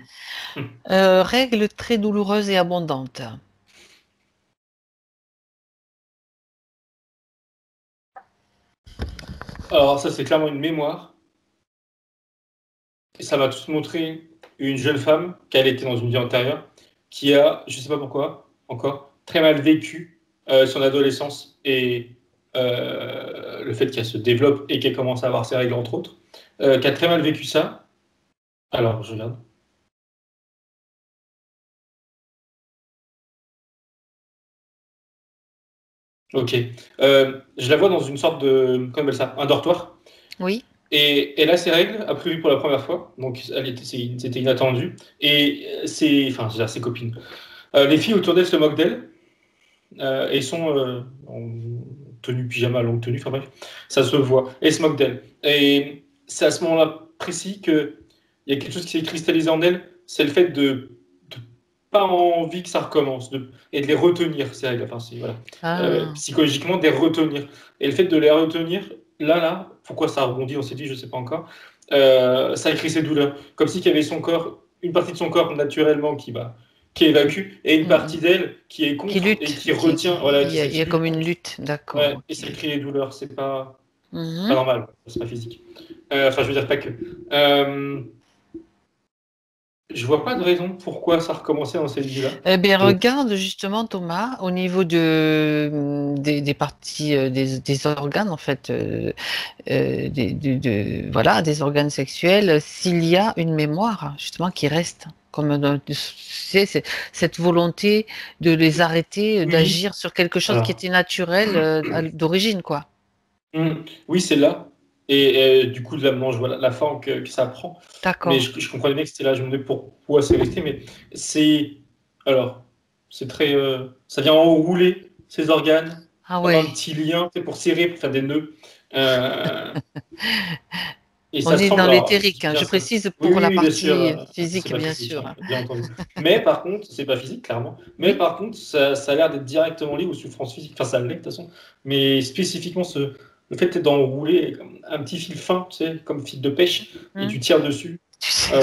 Mm. Mm. Règles très douloureuses et abondantes. Alors, ça, c'est clairement une mémoire. Et ça va tous montrer une jeune femme, qu'elle était dans une vie antérieure, qui a, je sais pas pourquoi, encore, très mal vécu son adolescence et le fait qu'elle se développe et qu'elle commence à avoir ses règles, entre autres, qui a très mal vécu ça. Alors, je regarde. Ok. Je la vois dans une sorte de, comment on appelle ça, un dortoir. Oui. Et elle a ses règles, a priori pour la première fois, donc c'était inattendu. Et enfin, je veux dire, ses copines. Les filles autour d'elle se moquent d'elle et sont en tenue pyjama, longue tenue, enfin bref, ça se voit. Et elles se moquent d'elle. Et c'est à ce moment-là précis qu'il y a quelque chose qui s'est cristallisé en elle, c'est le fait de pas envie que ça recommence et de les retenir, ces règles. Enfin, voilà. Ah. Psychologiquement, de les retenir. Et le fait de les retenir, là, pourquoi ça rebondit, on s'est dit, je sais pas encore, ça écrit ses douleurs. Comme si il y avait son corps, une partie de son corps naturellement qui évacue, et une partie d'elle qui est Qui contre et lutte. qui retient, voilà, qui Il y a s'exprime comme une contre. lutte. D'accord. Ouais, et ça Ok. crée les douleurs, c'est pas Mhm. normal, c'est pas physique. Enfin, je veux dire, pas que. Je vois pas de raison pourquoi ça recommençait dans cette vie-là. Eh bien, regarde justement, Thomas, au niveau des parties, des organes, en fait, voilà, des organes sexuels, s'il y a une mémoire, justement, qui reste, comme tu sais, cette volonté de les arrêter, Oui, d'agir sur quelque chose qui alors, était naturel, d'origine, quoi. oui, c'est là. Et du coup, là, maintenant, je vois la forme que ça prend. Mais D'accord. je comprenais bien que c'était là. Je me demandais pourquoi c'est resté. Mais c'est. Alors, c'est très. Ça vient enrouler ses organes, Ah comme un ouais. petit lien, fait pour serrer, pour faire des nœuds. Euh, et On ça est semble. dans Alors, je l'éthérique, dis hein. bien Je ça. précise Oui, pour oui, la oui, bien sûr. partie C'est physique, pas bien physique, sûr. hein, bien entendu. Mais par contre, c'est pas physique, clairement. Mais Oui. par contre, ça a l'air d'être directement lié aux souffrances physiques. Enfin, ça l'est, de toute façon. Mais spécifiquement, le fait d'enrouler comme un petit fil fin, tu sais, comme fil de pêche, et Hmm. tu tires dessus. Tu sais,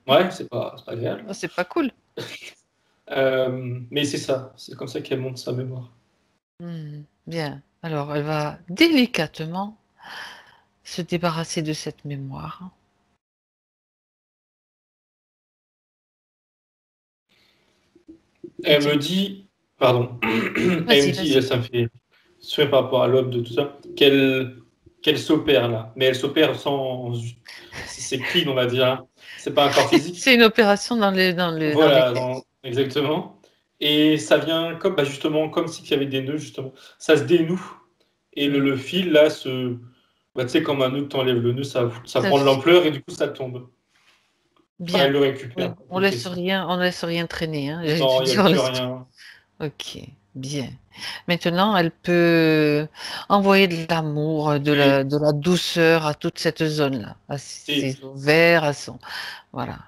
Ouais, c'est pas agréable. c'est pas cool. Mais c'est ça. C'est comme ça qu'elle monte sa mémoire. Bien. Alors, elle va délicatement se débarrasser de cette mémoire. Elle me dit, pardon, elle me Vas-y, dit, vas-y. ça me fait sourire par rapport à l'homme de tout ça, qu'elle s'opère là. Mais elle s'opère sans. C'est clean, on va dire, hein. C'est pas un corps physique. C'est une opération dans les Voilà, fesses. exactement. Et ça vient comme, bah, justement, comme s'il y avait des nœuds, justement. Ça se dénoue. Et Hmm. le fil, là, bah, tu sais, comme un nœud, t'enlèves le nœud, ça Ça prend de se- l'ampleur et du coup, ça tombe. Enfin, Bien. elle le Oui. récupère, plus précis. On laisse rien traîner, hein. J'allais te Non, il n'y a dire, on plus laisse rien. Ok, bien. Maintenant, elle peut envoyer de l'amour, Oui, de la douceur à toute cette zone-là, à c'est ses ovaires, à son... Voilà.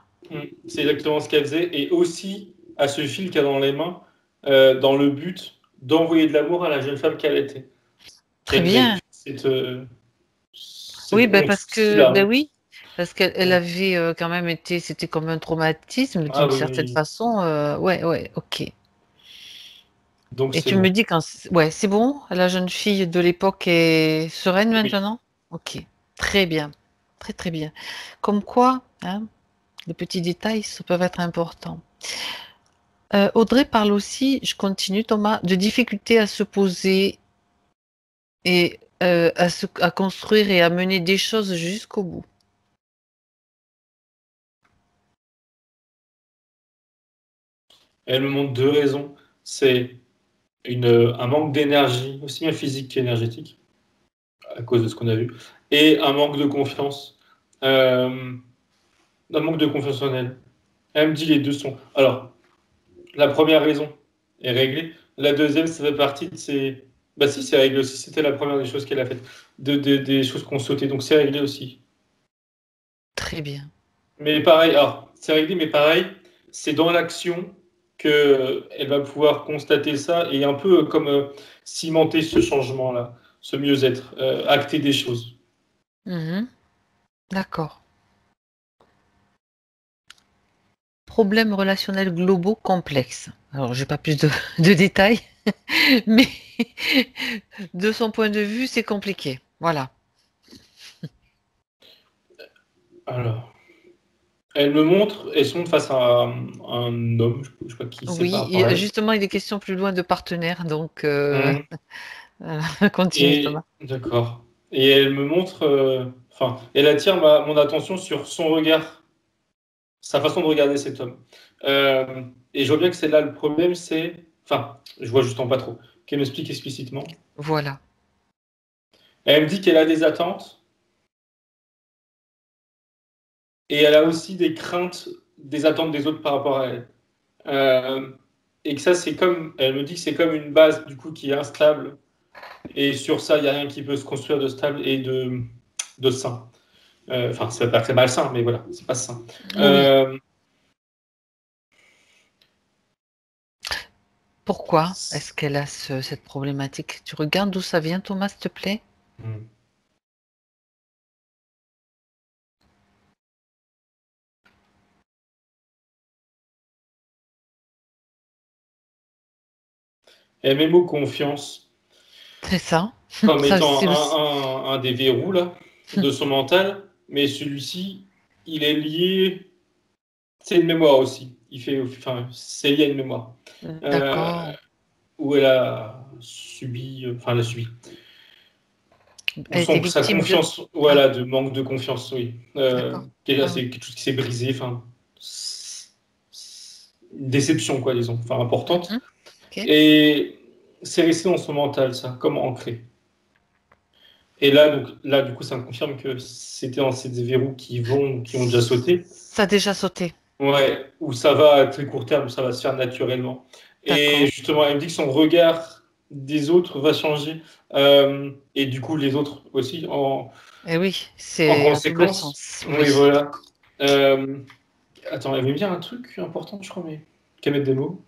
c'est exactement ce qu'elle faisait. Et aussi à ce fil qu'elle a dans les mains, dans le but d'envoyer de l'amour à la jeune femme qu'elle était. Très Qu'elle n'ait bien. plus Oui, cette ben parce que, conscience-là. ben oui, parce qu'elle elle avait quand même été, c'était comme un traumatisme Ah d'une oui, certaine oui. façon. Ouais, ouais, ok. Donc Et c'est tu me bon. dis quand, ouais, c'est bon, la jeune fille de l'époque est sereine Oui. maintenant? Ok, très bien, très très bien. Comme quoi, hein, les petits détails, ça peuvent être importants. Audrey parle aussi, je continue Thomas, de difficultés à se poser et à construire et à mener des choses jusqu'au bout. Elle me montre deux raisons. C'est un manque d'énergie, aussi bien physique qu'énergétique, à cause de ce qu'on a vu, et un manque de confiance. Euh, un manque de confiance en elle. Elle me dit les deux sont. Alors, la première raison est réglée. La deuxième, ça fait partie de ces. Bah si, c'est réglé aussi. C'était la première des choses qu'elle a faites. Des choses qu'on sautait. Donc c'est réglé aussi. Très bien. Mais pareil, alors, c'est réglé, mais pareil, c'est dans l'action que elle va pouvoir constater ça et un peu comme cimenter ce changement-là, ce mieux-être, acter des choses. Mhm. D'accord. Problèmes relationnels globaux complexes. Alors, j'ai pas plus de détails, mais de son point de vue, c'est compliqué. Voilà. Alors, elle me montre, elles sont face à un homme, je sais pas qui c'est par Oui, rapport à elle. justement, il est question plus loin de partenaires, donc Hum. continue, Et Thomas. d'accord. Et elle me montre, enfin, elle attire mon attention sur son regard, sa façon de regarder cet homme. Et je vois bien que c'est là le problème, c'est, enfin, je vois justement pas trop. Qu'elle m'explique explicitement. Voilà. Elle me dit qu'elle a des attentes et elle a aussi des craintes, des attentes des autres par rapport à elle. Euh, et que ça, c'est comme, elle me dit que c'est comme une base du coup qui est instable. Et sur ça, il n'y a rien qui peut se construire de stable et de sain. Enfin, ça veut pas très malsain, mais voilà, c'est pas sain. Oui. Euh, Pourquoi est-ce qu'elle a cette problématique? Tu regardes d'où ça vient, Thomas, s'il te plaît? elle met mot confiance C'est ça. comme Ça, étant c'est aussi. un des verrous là, de son mental, mais celui-ci, il est lié, c'est une mémoire aussi. Il fait, enfin, c'est lié à une mémoire. Euh, D'accord. où elle a subi, enfin, elle a subi. Où Elle était sa victime de. confiance, Ah, voilà, de manque de confiance, oui. d'accord. Ah oui. C'est quelque chose qui s'est brisé, enfin, une déception, quoi, disons, enfin, importante. Mhm. Ok. Et c'est resté dans son mental, ça, comme ancré. Et là, donc, là, du coup, ça me confirme que c'était dans ces verrous qui ont déjà sauté. Ça a déjà sauté. Ouais, où ça va à très court terme, où ça va se faire naturellement. Et D'accord. justement, elle me dit que son regard des autres va changer. Et du coup, les autres aussi, Eh oui, en c'est un double conséquence. sens. Oui, Oui. voilà. Euh, attends, elle veut me dire un truc important, je crois, mais qu'elle mette des mots.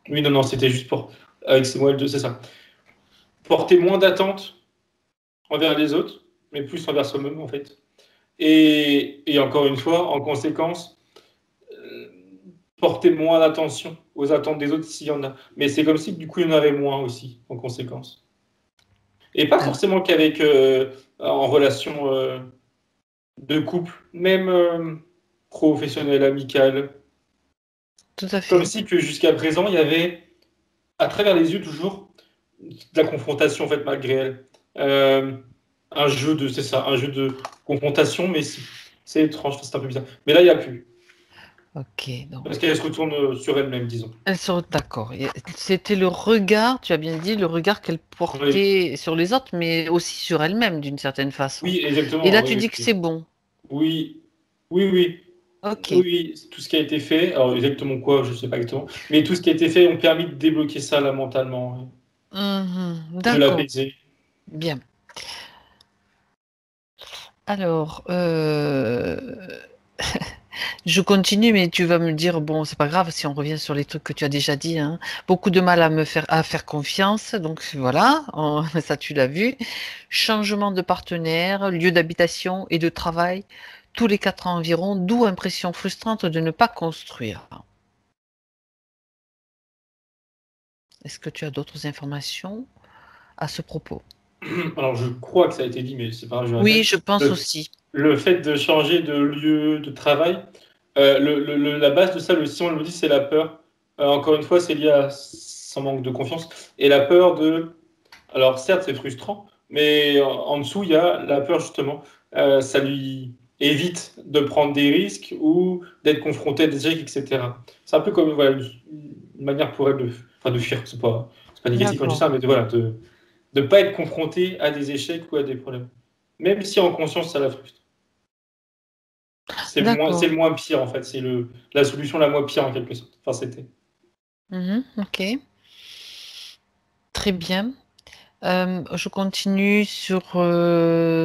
Oui, non, non, c'était juste pour. Avec ces mots, L2, c'est ça. Porter moins d'attentes envers les autres, mais plus envers soi-même, en fait. Et encore une fois, en conséquence, euh, porter moins d'attention aux attentes des autres s'il y en a. Mais c'est comme si, du coup, il y en avait moins aussi, en conséquence. Et pas Ah, forcément qu'avec en relation de couple, même professionnelle, amicale. tout à Comme fait. si que jusqu'à présent, il y avait, à travers les yeux, toujours de la confrontation, en fait, malgré elle. Euh, un jeu de, c'est ça, un jeu de confrontation, mais c'est étrange, c'est un peu bizarre. Mais là, il n'y a plus. Ok, donc. Parce qu'elle se retourne sur elle-même, disons. Elles sont d'accord. C'était le regard, tu as bien dit, le regard qu'elle Oui, portait sur les autres, mais aussi sur elle-même d'une certaine façon. oui, Et exactement. là, Oui, tu oui, dis que oui. c'est bon. Oui, oui, oui. Ok. Oui, tout ce qui a été fait, alors exactement quoi, je ne sais pas exactement, mais tout ce qui a été fait ont permis de débloquer ça là mentalement, de D'accord. l'apaiser. Bien. Alors, je continue, mais tu vas me dire, bon, c'est pas grave si on revient sur les trucs que tu as déjà dit, hein. Beaucoup de mal à faire confiance, donc voilà, ça tu l'as vu. Changement de partenaire, lieu d'habitation et de travail tous les 4 ans environ, d'où impression frustrante de ne pas construire. Est-ce que tu as d'autres informations à ce propos? Alors je crois que ça a été dit, mais c'est pas grave, je Oui, répète. je pense Le, aussi. le fait de changer de lieu de travail, la base de ça, si on le dit, c'est la peur. Encore une fois, c'est lié à son manque de confiance et la peur de. Alors certes, c'est frustrant, mais en dessous, il y a la peur justement. Ça lui évite de prendre des risques ou d'être confronté à des échecs, etc. C'est un peu comme voilà, une manière pour elle enfin, de fuir. C'est pas négatif quand je dis D'accord, ça, mais voilà, de ne pas être confronté à des échecs ou à des problèmes. Même si en conscience, ça la frustre. C'est d'accord. le moins pire, en fait. C'est la solution la moins pire, en quelque sorte. Enfin, c'était. Ok, très bien. Je continue sur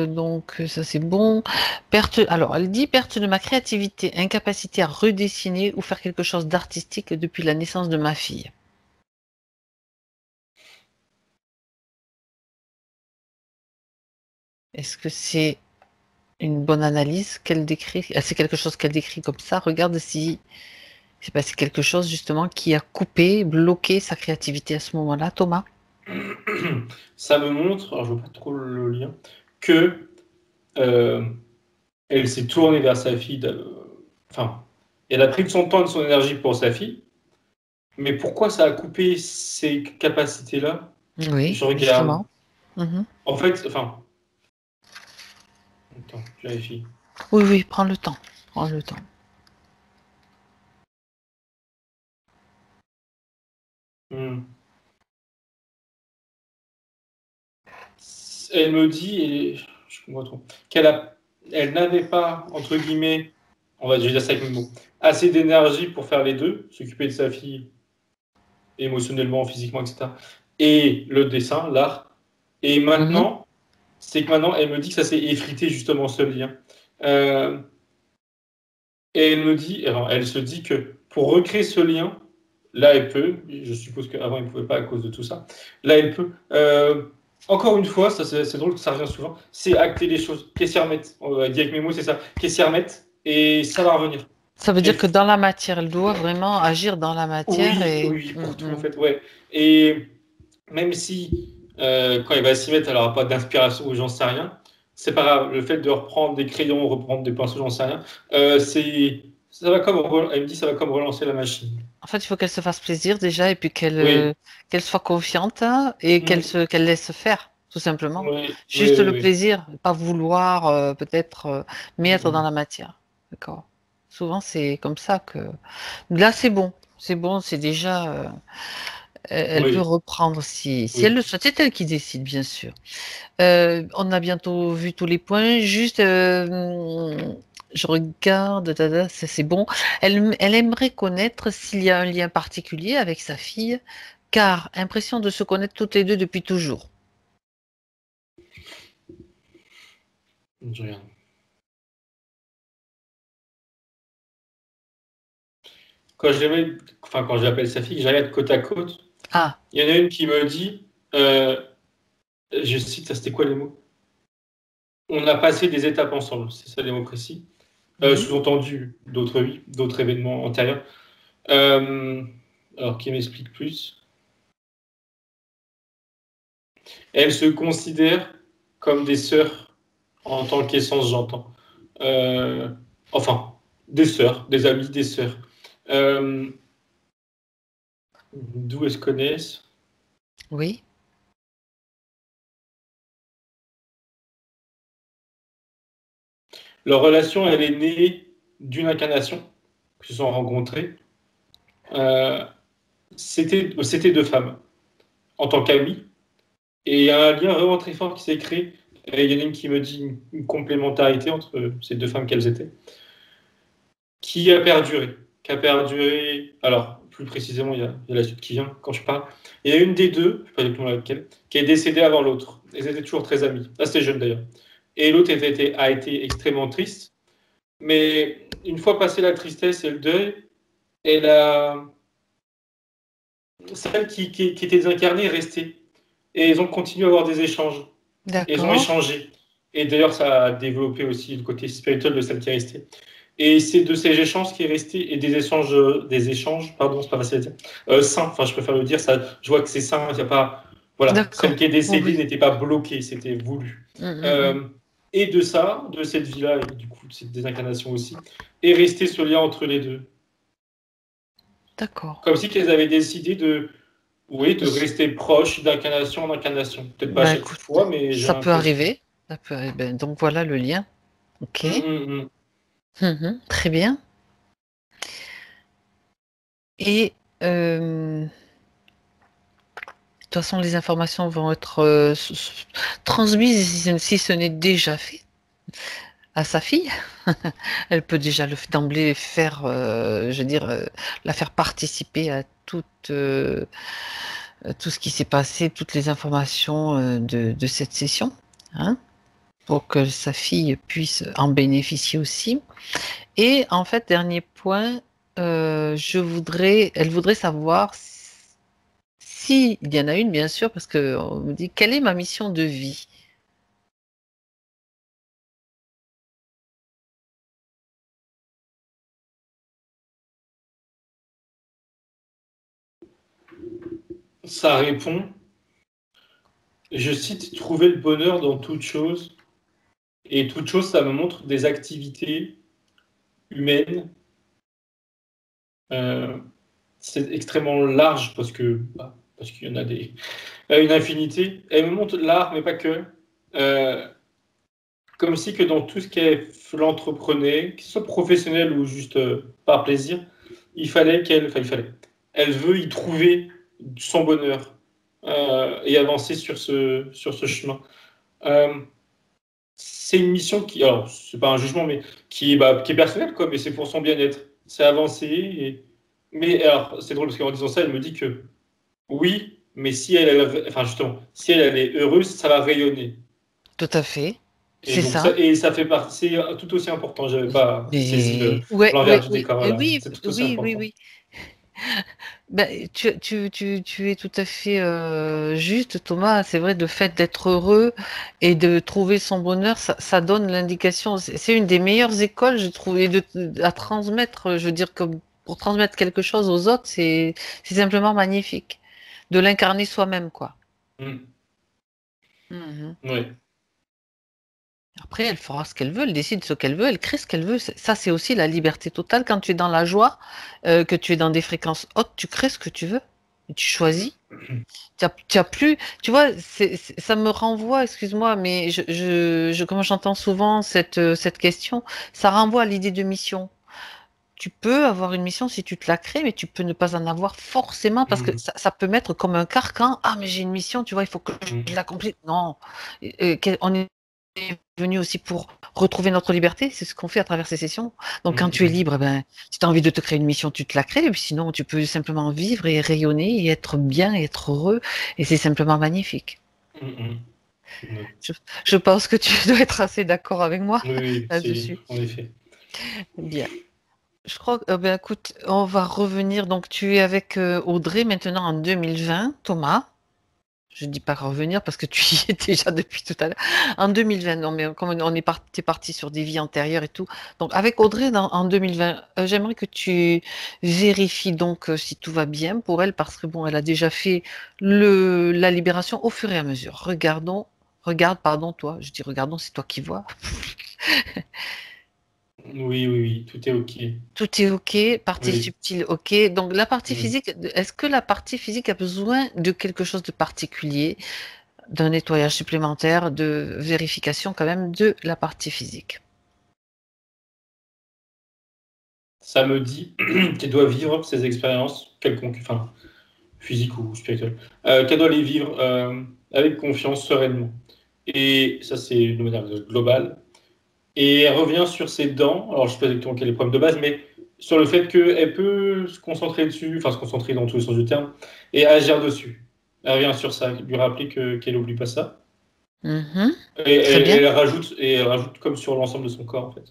donc ça c'est bon. Perte. Alors elle dit perte de ma créativité, incapacité à redessiner ou faire quelque chose d'artistique depuis la naissance de ma fille. Est-ce que c'est une bonne analyse qu'elle décrit? C'est quelque chose qu'elle décrit comme ça. Regarde si c'est pas c'est quelque chose justement qui a coupé, bloqué sa créativité à ce moment-là, Thomas. Ça me montre, alors je vois pas trop le lien, que euh, elle s'est tournée vers sa fille. Enfin, elle a pris de son temps et de son énergie pour sa fille. Mais pourquoi ça a coupé ces capacités-là? Oui, Je regarde. justement. Mhm. En fait, enfin, attends, je vérifie. Oui, oui, prends le temps. Prends le temps. Hmm. Elle me dit, et je comprends trop, elle n'avait pas, entre guillemets, je vais dire ça avec mes mots, assez d'énergie pour faire les deux, s'occuper de sa fille émotionnellement, physiquement, etc. Et le dessin, l'art. Et Mhm. maintenant, c'est que maintenant, elle me dit que ça s'est effrité justement ce lien. Euh, et elle me dit, alors, elle se dit que pour recréer ce lien, là, elle peut, je suppose qu'avant, elle ne pouvait pas à cause de tout ça, là, elle peut. Encore une fois, ça c'est drôle que ça revient souvent, c'est acter les choses, qu'elle s'y remette. On va dire avec mes mots, c'est ça, qu'elle s'y remette et ça va revenir. Ça veut dire Elle- que dans la matière, elle doit vraiment agir dans la matière Oui, et oui, pour tout en fait, ouais. Et même si quand elle va s'y mettre, elle n'aura pas d'inspiration ou j'en sais rien, c'est pas grave. Le fait de reprendre des crayons, reprendre des pinceaux, j'en sais rien, ça va comme, elle me dit, ça va comme relancer la machine. en fait, il faut qu'elle se fasse plaisir déjà et puis Oui, qu'elle soit confiante, hein, et mm, qu'elle laisse faire, tout simplement. oui, oui, Juste oui, le oui. plaisir, pas vouloir peut-être mettre dans Mm, la matière. D'accord. Souvent, c'est comme ça que. Là, c'est bon. C'est bon, c'est déjà. Elle peut oui, reprendre si elle oui. le souhaite. C'est elle qui décide, bien sûr. On a bientôt vu tous les points. Juste, je regarde, ça c'est bon. Elle aimerait connaître s'il y a un lien particulier avec sa fille, car impression de se connaître toutes les deux depuis toujours. Je regarde. Quand j'appelle sa fille, je regarde côte à côte. Ah, Il y en a une qui me dit, euh, je cite, ça c'était quoi les mots? On a passé des étapes ensemble, c'est ça les mots précis. oui. Sous-entendu d'autres vies, d'autres événements antérieurs. Euh, alors, qui m'explique plus? Elles se considèrent comme des sœurs en tant qu'essence, j'entends. Euh, enfin, des sœurs, des amies, des sœurs. Euh, D'où elles se connaissent? Oui. Leur relation, elle est née d'une incarnation, qu'ils se sont rencontrés. Euh, c'était deux femmes en tant qu'amies. Et il y a un lien vraiment très fort qui s'est créé. Et il y en a une qui me dit une complémentarité entre ces deux femmes qu'elles étaient, qui a perduré. Qui a perduré. Alors, plus précisément, il y a la suite qui vient quand je parle. Il y a une des deux, je ne sais pas exactement laquelle, qui est décédée avant l'autre. Ils étaient toujours très amis, assez jeunes d'ailleurs. Et l'autre a été extrêmement triste. Mais une fois passé la tristesse et le deuil, celle qui était désincarnée est restée. Et ils ont continué à avoir des échanges. Et ils ont échangé. Et d'ailleurs, ça a développé aussi le côté spirituel de celle qui est restée. Et c'est de ces échanges qui est resté, et des échanges, pardon, c'est pas facile à dire, sains, enfin, je préfère le dire, ça, je vois que c'est sain, il n'y a pas, voilà, celle qui est décédée n'était pas bloquée, c'était voulu. Et de ça, de cette vie-là, et du coup, de cette désincarnation aussi, est resté ce lien entre les deux. D'accord. Comme si qu'elles avaient décidé de rester proches d'incarnation en incarnation. Peut-être pas chaque fois, mais ça peut arriver. Donc voilà le lien. Ok. Très bien. Et de toute façon, les informations vont être transmises si ce n'est déjà fait à sa fille. Elle peut déjà d'emblée faire, la faire participer à tout ce qui s'est passé, toutes les informations de cette session, hein, pour que sa fille puisse en bénéficier aussi. Et en fait, dernier point, elle voudrait savoir si il y en a une, bien sûr, parce qu'on me dit quelle est ma mission de vie. Ça répond, je cite, trouver le bonheur dans toute chose. Et toute chose, ça me montre des activités humaines. C'est extrêmement large parce qu'il y en a une infinité. Elle me montre l'art, mais pas que. Comme si que dans tout ce qu'elle l'entreprenait, que ce soit professionnel ou juste par plaisir, elle veut y trouver son bonheur et avancer sur ce chemin. C'est une mission alors c'est pas un jugement, mais qui est personnelle, quoi, mais c'est pour son bien-être. C'est avancer. Mais alors, c'est drôle parce qu'en disant ça, elle me dit que oui, mais si elle est heureuse, ça va rayonner. Tout à fait. Et donc ça fait partie, c'est tout aussi important. J'avais pas saisi l'envers du décor. Voilà. Oui, c'est tout aussi important. oui. Ben, tu es tout à fait juste, Thomas. C'est vrai, le fait d'être heureux et de trouver son bonheur, ça donne l'indication. C'est une des meilleures écoles, je trouve, à transmettre. Je veux dire, comme pour transmettre quelque chose aux autres, c'est simplement magnifique. De l'incarner soi-même, quoi. Oui. Après, elle fera ce qu'elle veut, elle décide ce qu'elle veut, elle crée ce qu'elle veut. Ça, c'est aussi la liberté totale. Quand tu es dans la joie, que tu es dans des fréquences hautes, tu crées ce que tu veux. Et tu choisis. Tu as plus. Tu vois, ça me renvoie, excuse-moi, mais comme j'entends souvent cette question, ça renvoie à l'idée de mission. Tu peux avoir une mission si tu te la crées, mais tu peux ne pas en avoir forcément parce que ça peut mettre comme un carcan. Ah, mais j'ai une mission, tu vois, il faut que je l'accomplisse. Non. On est venu aussi pour retrouver notre liberté, c'est ce qu'on fait à travers ces sessions. Donc quand tu es libre, si tu as envie de te créer une mission, tu te la crées, et puis sinon tu peux simplement vivre et rayonner et être bien et être heureux, et c'est simplement magnifique. Je pense que tu dois être assez d'accord avec moi là-dessus. En effet. Bien. Je crois que, écoute, on va revenir. Donc tu es avec Audrey maintenant en 2020, Thomas. Je ne dis pas revenir parce que tu y es déjà depuis tout à l'heure. En 2020, non, mais comme on est parti sur des vies antérieures et tout. Donc, avec Audrey, en 2020, j'aimerais que tu vérifies donc si tout va bien pour elle parce que bon, elle a déjà fait la libération au fur et à mesure. Regarde, pardon, toi. Je dis regardons, c'est toi qui vois. Oui, tout est OK. Tout est OK, partie subtile, OK. Donc la partie physique, est-ce que la partie physique a besoin de quelque chose de particulier, d'un nettoyage supplémentaire, de vérification quand même de la partie physique? Ça me dit qu'elle doit vivre ces expériences quelconques, enfin physiques ou spirituelles, qu'elle doit les vivre avec confiance, sereinement. Et ça, c'est de manière globale. Et elle revient sur ses dents. Alors, je ne sais pas exactement quel est le problème de base, mais sur le fait qu'elle peut se concentrer dessus, enfin se concentrer dans tous les sens du terme, et agir dessus. Elle revient sur ça, lui rappeler qu'elle n'oublie pas ça. Et Très bien. elle rajoute comme sur l'ensemble de son corps, en fait.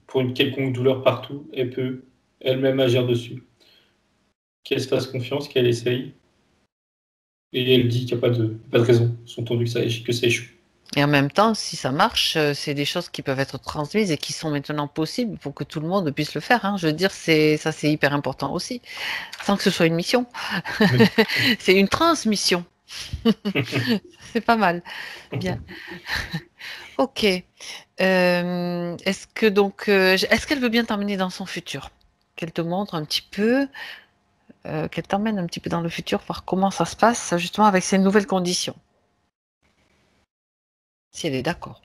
Pour une quelconque douleur partout, elle peut elle-même agir dessus. Qu'elle se fasse confiance, qu'elle essaye. Et elle dit qu'il n'y a pas de raison, sous-entendu que ça échoue. Et en même temps, si ça marche, c'est des choses qui peuvent être transmises et qui sont maintenant possibles pour que tout le monde puisse le faire. Hein. Je veux dire, c'est hyper important aussi, sans que ce soit une mission. Oui. C'est une transmission. C'est pas mal. Bien. Ok. Est-ce qu'elle veut bien t'emmener dans son futur? Qu'elle te montre un petit peu, qu'elle t'emmène un petit peu dans le futur, voir comment ça se passe justement avec ces nouvelles conditions. Si elle est d'accord.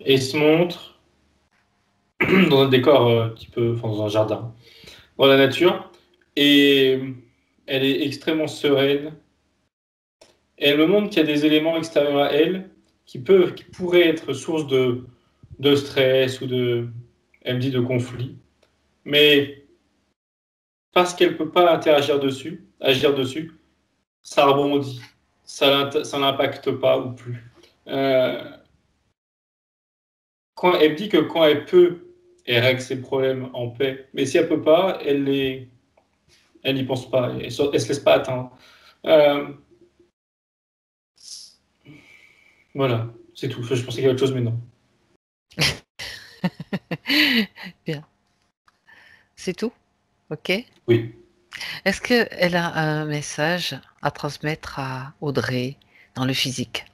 Et il se montre dans un décor dans un jardin, dans la nature, et elle est extrêmement sereine. Et elle me montre qu'il y a des éléments extérieurs à elle qui pourraient être source de stress ou elle me dit de conflit. Mais parce qu'elle ne peut pas agir dessus, ça rebondit. Ça n'impacte pas ou plus. Elle me dit que quand elle peut, elle règle ses problèmes en paix. Mais si elle peut pas, elle n'y pense pas. Elle se laisse pas atteindre. Voilà, c'est tout. Je pensais qu'il y avait autre chose, mais non. Bien. C'est tout? Ok. Oui. Est-ce qu'elle a un message à transmettre à Audrey dans le physique?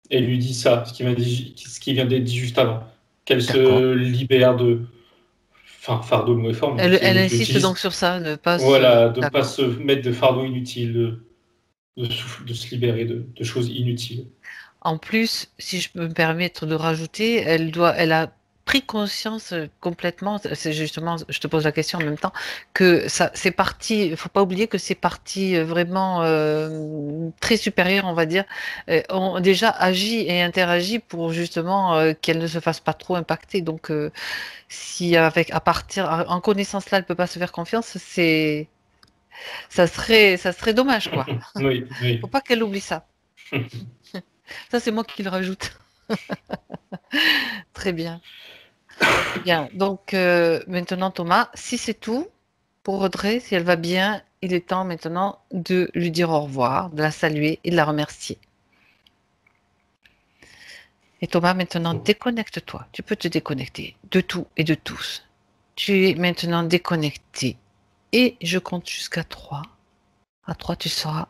Elle lui dit ça, ce qui vient d'être dit juste avant. Qu'elle D'accord. se libère de. Enfin, fardeau, mauvais forme. Elle insiste donc sur ça, ne pas Voilà, de ne pas D'accord. se mettre de fardeau inutile, de se libérer de choses inutiles. En plus, si je peux me permettre de rajouter, elle a pris conscience complètement, c'est justement, je te pose la question en même temps, que ça, c'est parti, il faut pas oublier que c'est parti vraiment très supérieur, on va dire, ont déjà agi et interagi pour justement qu'elle ne se fasse pas trop impacter. Donc, si en connaissant cela, elle peut pas se faire confiance, ça serait dommage, quoi. Oui, Faut oui. pas qu'elle oublie ça. Ça, c'est moi qui le rajoute. Très bien. Bien. Donc, maintenant, Thomas, si c'est tout pour Audrey, si elle va bien, il est temps maintenant de lui dire au revoir, de la saluer et de la remercier. Et Thomas, maintenant, déconnecte-toi. Tu peux te déconnecter de tout et de tous. Tu es maintenant déconnecté. Et je compte jusqu'à 3. À 3, tu seras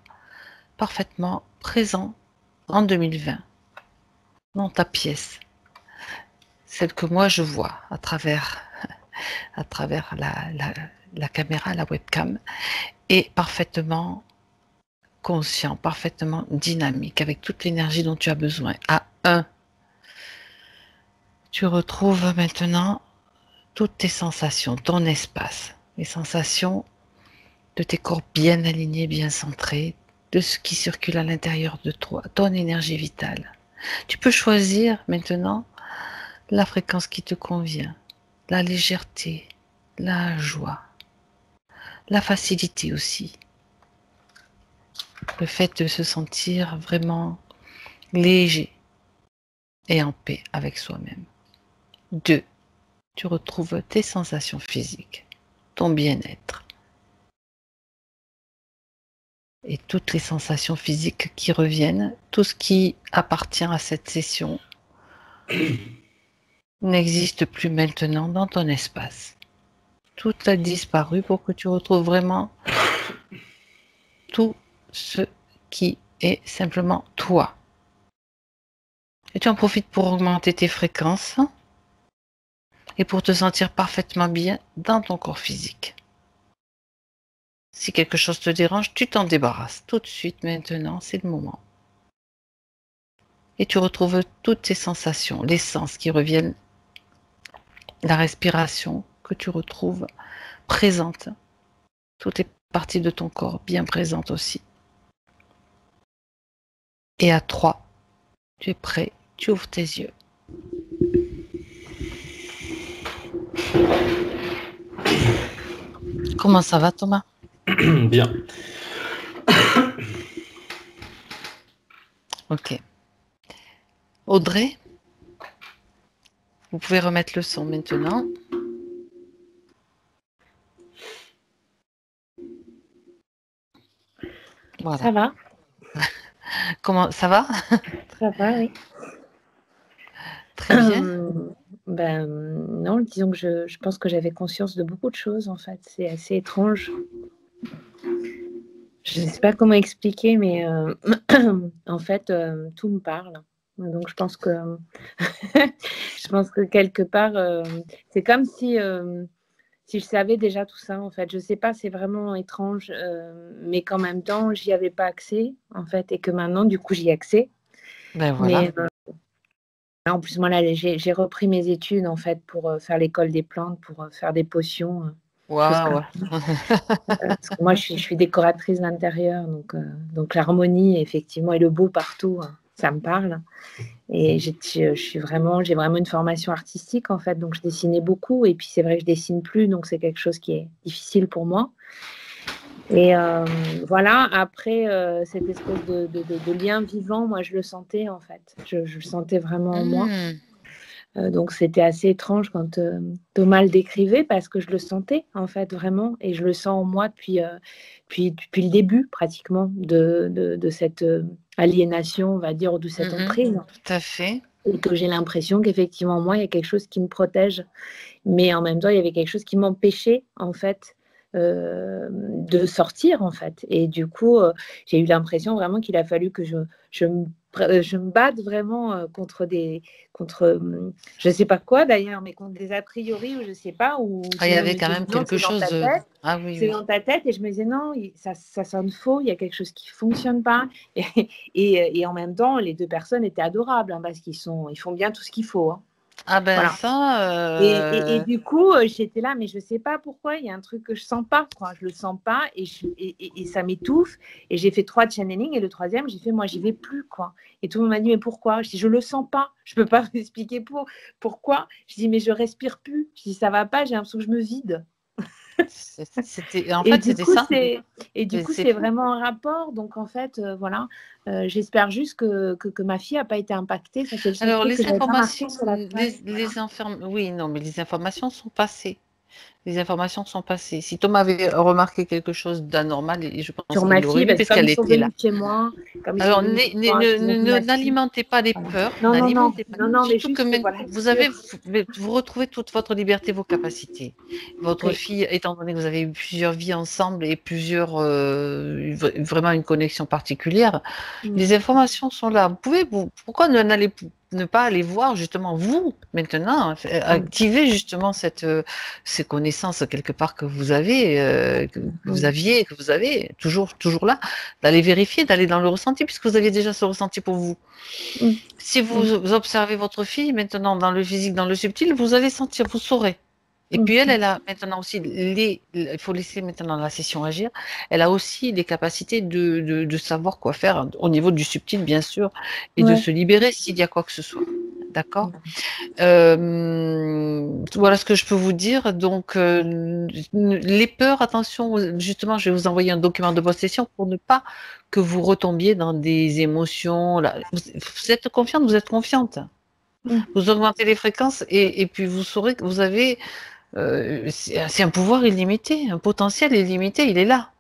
parfaitement présent en 2020 dans ta pièce. Celle que moi je vois à travers la caméra, la webcam, est parfaitement conscient, parfaitement dynamique, avec toute l'énergie dont tu as besoin. À 1, tu retrouves maintenant toutes tes sensations, ton espace, les sensations de tes corps bien alignés, bien centrés, de ce qui circule à l'intérieur de toi, ton énergie vitale. Tu peux choisir maintenant la fréquence qui te convient, la légèreté, la joie, la facilité aussi. Le fait de se sentir vraiment léger et en paix avec soi-même. 2, tu retrouves tes sensations physiques, ton bien-être et toutes les sensations physiques qui reviennent, tout ce qui appartient à cette session n'existe plus maintenant dans ton espace. Tout a disparu pour que tu retrouves vraiment tout ce qui est simplement toi. Et tu en profites pour augmenter tes fréquences et pour te sentir parfaitement bien dans ton corps physique. Si quelque chose te dérange, tu t'en débarrasses tout de suite maintenant, c'est le moment. Et tu retrouves toutes tes sensations, les sens qui reviennent, la respiration que tu retrouves présente, toutes les parties de ton corps bien présentes aussi. Et à 3, tu es prêt, tu ouvres tes yeux. Comment ça va, Thomas? Bien. Ok. Audrey, vous pouvez remettre le son maintenant. Voilà. Ça va? Comment ça va? Ça va, oui. Très bien. Non, disons que je pense que j'avais conscience de beaucoup de choses, en fait. C'est assez étrange. Je ne sais pas comment expliquer, mais en fait, tout me parle. Donc, je pense que, je pense que quelque part, c'est comme si je savais déjà tout ça, en fait. Je ne sais pas, c'est vraiment étrange, mais qu'en même temps, j'y avais pas accès, en fait, et que maintenant, du coup, j'y ai accès. Ben voilà. Mais en plus, moi, là, j'ai repris mes études, en fait, pour faire l'école des plantes, pour faire des potions. Waouh. Parce que moi, je suis décoratrice d'intérieur, donc l'harmonie, effectivement, et le beau partout, ça me parle. Et j'ai vraiment une formation artistique, en fait, donc je dessinais beaucoup. Et puis, c'est vrai que je dessine plus, donc c'est quelque chose qui est difficile pour moi. Et voilà, après, cette espèce de lien vivant, moi, je le sentais, en fait. Je le sentais vraiment en moi. Donc, c'était assez étrange quand Thomas le décrivait parce que je le sentais, en fait, vraiment. Et je le sens en moi depuis le début, pratiquement, de cette aliénation, on va dire, ou de cette emprise. Tout à fait. Et que j'ai l'impression qu'effectivement, moi, il y a quelque chose qui me protège. Mais en même temps, il y avait quelque chose qui m'empêchait, en fait, de sortir, en fait. Et du coup, j'ai eu l'impression vraiment qu'il a fallu que je me batte vraiment contre je ne sais pas quoi d'ailleurs, mais contre des a priori ou je ne sais pas. Il y avait quand même quelque chose de... Ah oui, c'est dans ta tête. Et je me disais, non, ça sonne faux, il y a quelque chose qui ne fonctionne pas. Et en même temps, les deux personnes étaient adorables parce qu'ils font bien tout ce qu'il faut. Hein. Ah ben voilà. ça... Et du coup, j'étais là, mais je ne sais pas pourquoi, il y a un truc que je ne sens pas, quoi. Je ne le sens pas et ça m'étouffe. Et j'ai fait 3 channeling et le 3e, j'ai fait, moi, j'y vais plus, quoi. Et tout le monde m'a dit, mais pourquoi? Je dis, je ne le sens pas. Je ne peux pas vous expliquer pourquoi. Je dis, mais je ne respire plus. Je dis, ça ne va pas, j'ai l'impression que je me vide. En fait, c'était ça. Et du coup, c'est vraiment un rapport. Donc, en fait, voilà, j'espère juste que ma fille n'a pas été impactée. Ça, c'est le Alors, truc les que j'avais pas informations, remarqué oui, non, mais les informations sont passées. Les informations sont passées. Si Thomas avait remarqué quelque chose d'anormal, et je pense sur qu'il ma l'aurait fille, vu, parce que comme puisqu'elle ils sont était là. venus chez moi, Alors, n'alimentez pas les peurs. Non, mais Surtout juste, que voilà, vous retrouvez toute votre liberté, vos capacités. Votre fille, étant donné que vous avez eu plusieurs vies ensemble et vraiment une connexion particulière, les informations sont là. Pourquoi ne pas aller voir justement vous maintenant, activer justement ces connaissances quelque part que vous avez, que vous avez toujours là, d'aller vérifier, d'aller dans le ressenti, puisque vous aviez déjà ce ressenti pour vous. Si vous observez votre fille maintenant dans le physique, dans le subtil, vous allez sentir, vous saurez. Et puis elle a maintenant aussi il faut laisser maintenant la session agir. Elle a aussi les capacités de savoir quoi faire au niveau du subtil, bien sûr, et de se libérer s'il y a quoi que ce soit. D'accord. Voilà ce que je peux vous dire. Donc, les peurs, attention, justement, je vais vous envoyer un document de possession pour ne pas que vous retombiez dans des émotions. Là. Vous êtes confiante, vous êtes confiante. Vous augmentez les fréquences et puis vous saurez que vous avez... c'est un pouvoir illimité, un potentiel illimité, il est là.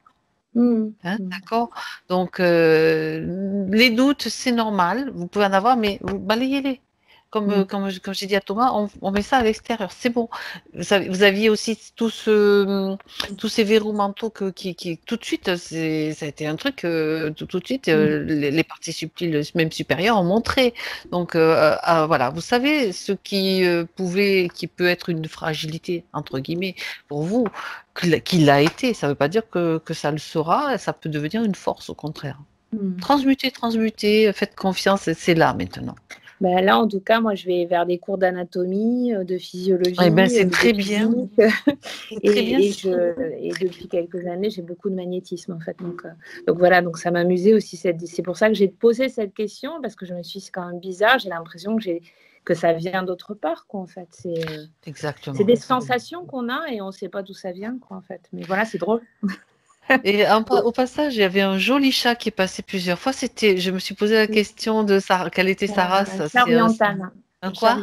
D'accord. Donc, les doutes, c'est normal, vous pouvez en avoir, mais vous balayez-les. Comme j'ai dit à Thomas, on met ça à l'extérieur, c'est bon. Vous aviez aussi tous ces verrous mentaux qui tout de suite, ça a été un truc, tout de suite, les parties subtiles, même supérieures, ont montré. Donc, voilà, vous savez ce qui peut être une fragilité, entre guillemets, pour vous, qu'il l'a été. Ça ne veut pas dire que ça le sera, ça peut devenir une force, au contraire. Transmutez, faites confiance, c'est là maintenant. Ben là, en tout cas, moi, je vais vers des cours d'anatomie, de physiologie. Eh ben, c'est très bien. Et depuis quelques années, j'ai beaucoup de magnétisme, en fait. Donc voilà, donc ça m'amusait aussi. C'est pour ça que j'ai posé cette question, parce que je me suis dit, c'est quand même bizarre. J'ai l'impression que que ça vient d'autre part, quoi, en fait. Exactement. C'est des sensations qu'on a et on ne sait pas d'où ça vient, quoi, en fait. Mais voilà, c'est drôle. Et au passage, il y avait un joli chat qui est passé plusieurs fois. Je me suis posé la question de quelle était sa race. Un chat oriental. Un quoi?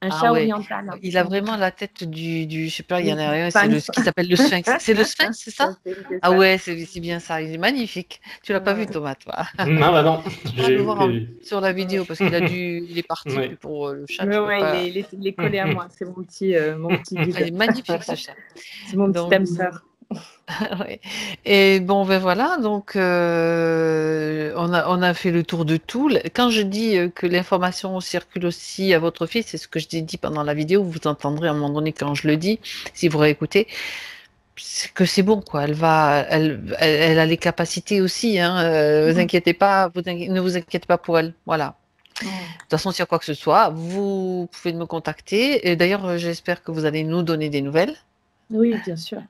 Un chat oriental. Il a vraiment la tête je sais pas, il y en a un, Sphinx. ce qui s'appelle le sphinx. C'est le sphinx, c'est ça? Ah ouais, c'est bien ça. Il est magnifique. Tu l'as pas vu, Thomas, toi? Non, bah non. Je vais voir sur la vidéo parce qu'il il est parti Ouais. pour le chat. Il est collé à moi. C'est mon petit guide. Il est magnifique, ce chat. C'est mon petit hamster. Ouais. Et bon, ben voilà, donc on a fait le tour de tout. Quand je dis que l'information circule aussi à votre fille, c'est ce que je t'ai dit pendant la vidéo, vous entendrez à un moment donné quand je le dis, si vous réécoutez, que c'est bon, quoi. Elle a les capacités aussi, hein. Vous inquiétez pas, ne vous inquiétez pas pour elle. Voilà. De toute façon, s'il y a quoi que ce soit, vous pouvez me contacter. Et d'ailleurs, j'espère que vous allez nous donner des nouvelles. Oui, bien sûr.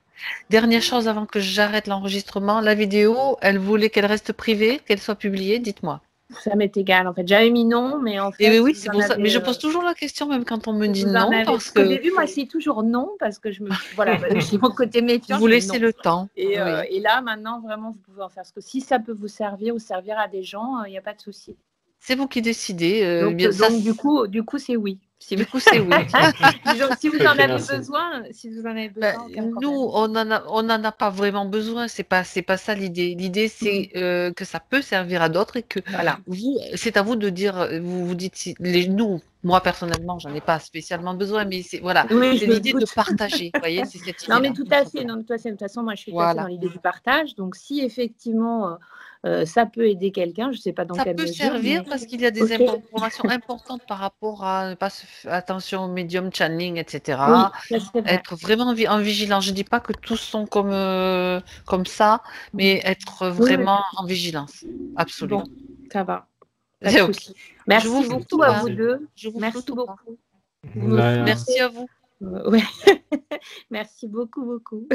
Dernière chose avant que j'arrête l'enregistrement, la vidéo, elle voulait qu'elle reste privée, qu'elle soit publiée, dites-moi. Ça m'est égal, en fait. J'avais mis non, mais en fait... Et oui, c'est pour ça. Mais je pose toujours la question, même quand on me dit non. Parce que... Au début, moi, c'est toujours non, parce que voilà, j'ai mon côté méfiant. Vous laissez le temps. Et là, maintenant, vraiment, vous pouvez en faire ce que... Si ça peut vous servir ou servir à des gens, il n'y a pas de souci. C'est vous qui décidez. Donc du coup, c'est oui. Du coup, c'est oui. Si vous en avez besoin, nous, on n'en a pas vraiment besoin. C'est pas ça l'idée. L'idée, c'est que ça peut servir à d'autres et que vous, c'est à vous de dire. Vous dites, moi personnellement, j'en ai pas spécialement besoin, mais c'est l'idée de partager. Vous voyez, c'est cette idée. Non, mais tout à fait. De toute façon, moi, je suis tout à fait dans l'idée du partage. Donc, si effectivement ça peut aider quelqu'un, je ne sais pas dans quelle mesure. Ça peut servir parce qu'il y a des informations importantes par rapport à ne pas attention au médium, channeling, etc. Oui, être vraiment en vigilance. Je ne dis pas que tous sont comme ça, mais être vraiment en vigilance. Absolument. Bon, ça va. Okay. Merci beaucoup à vous deux. Merci beaucoup. Merci à vous. Merci beaucoup.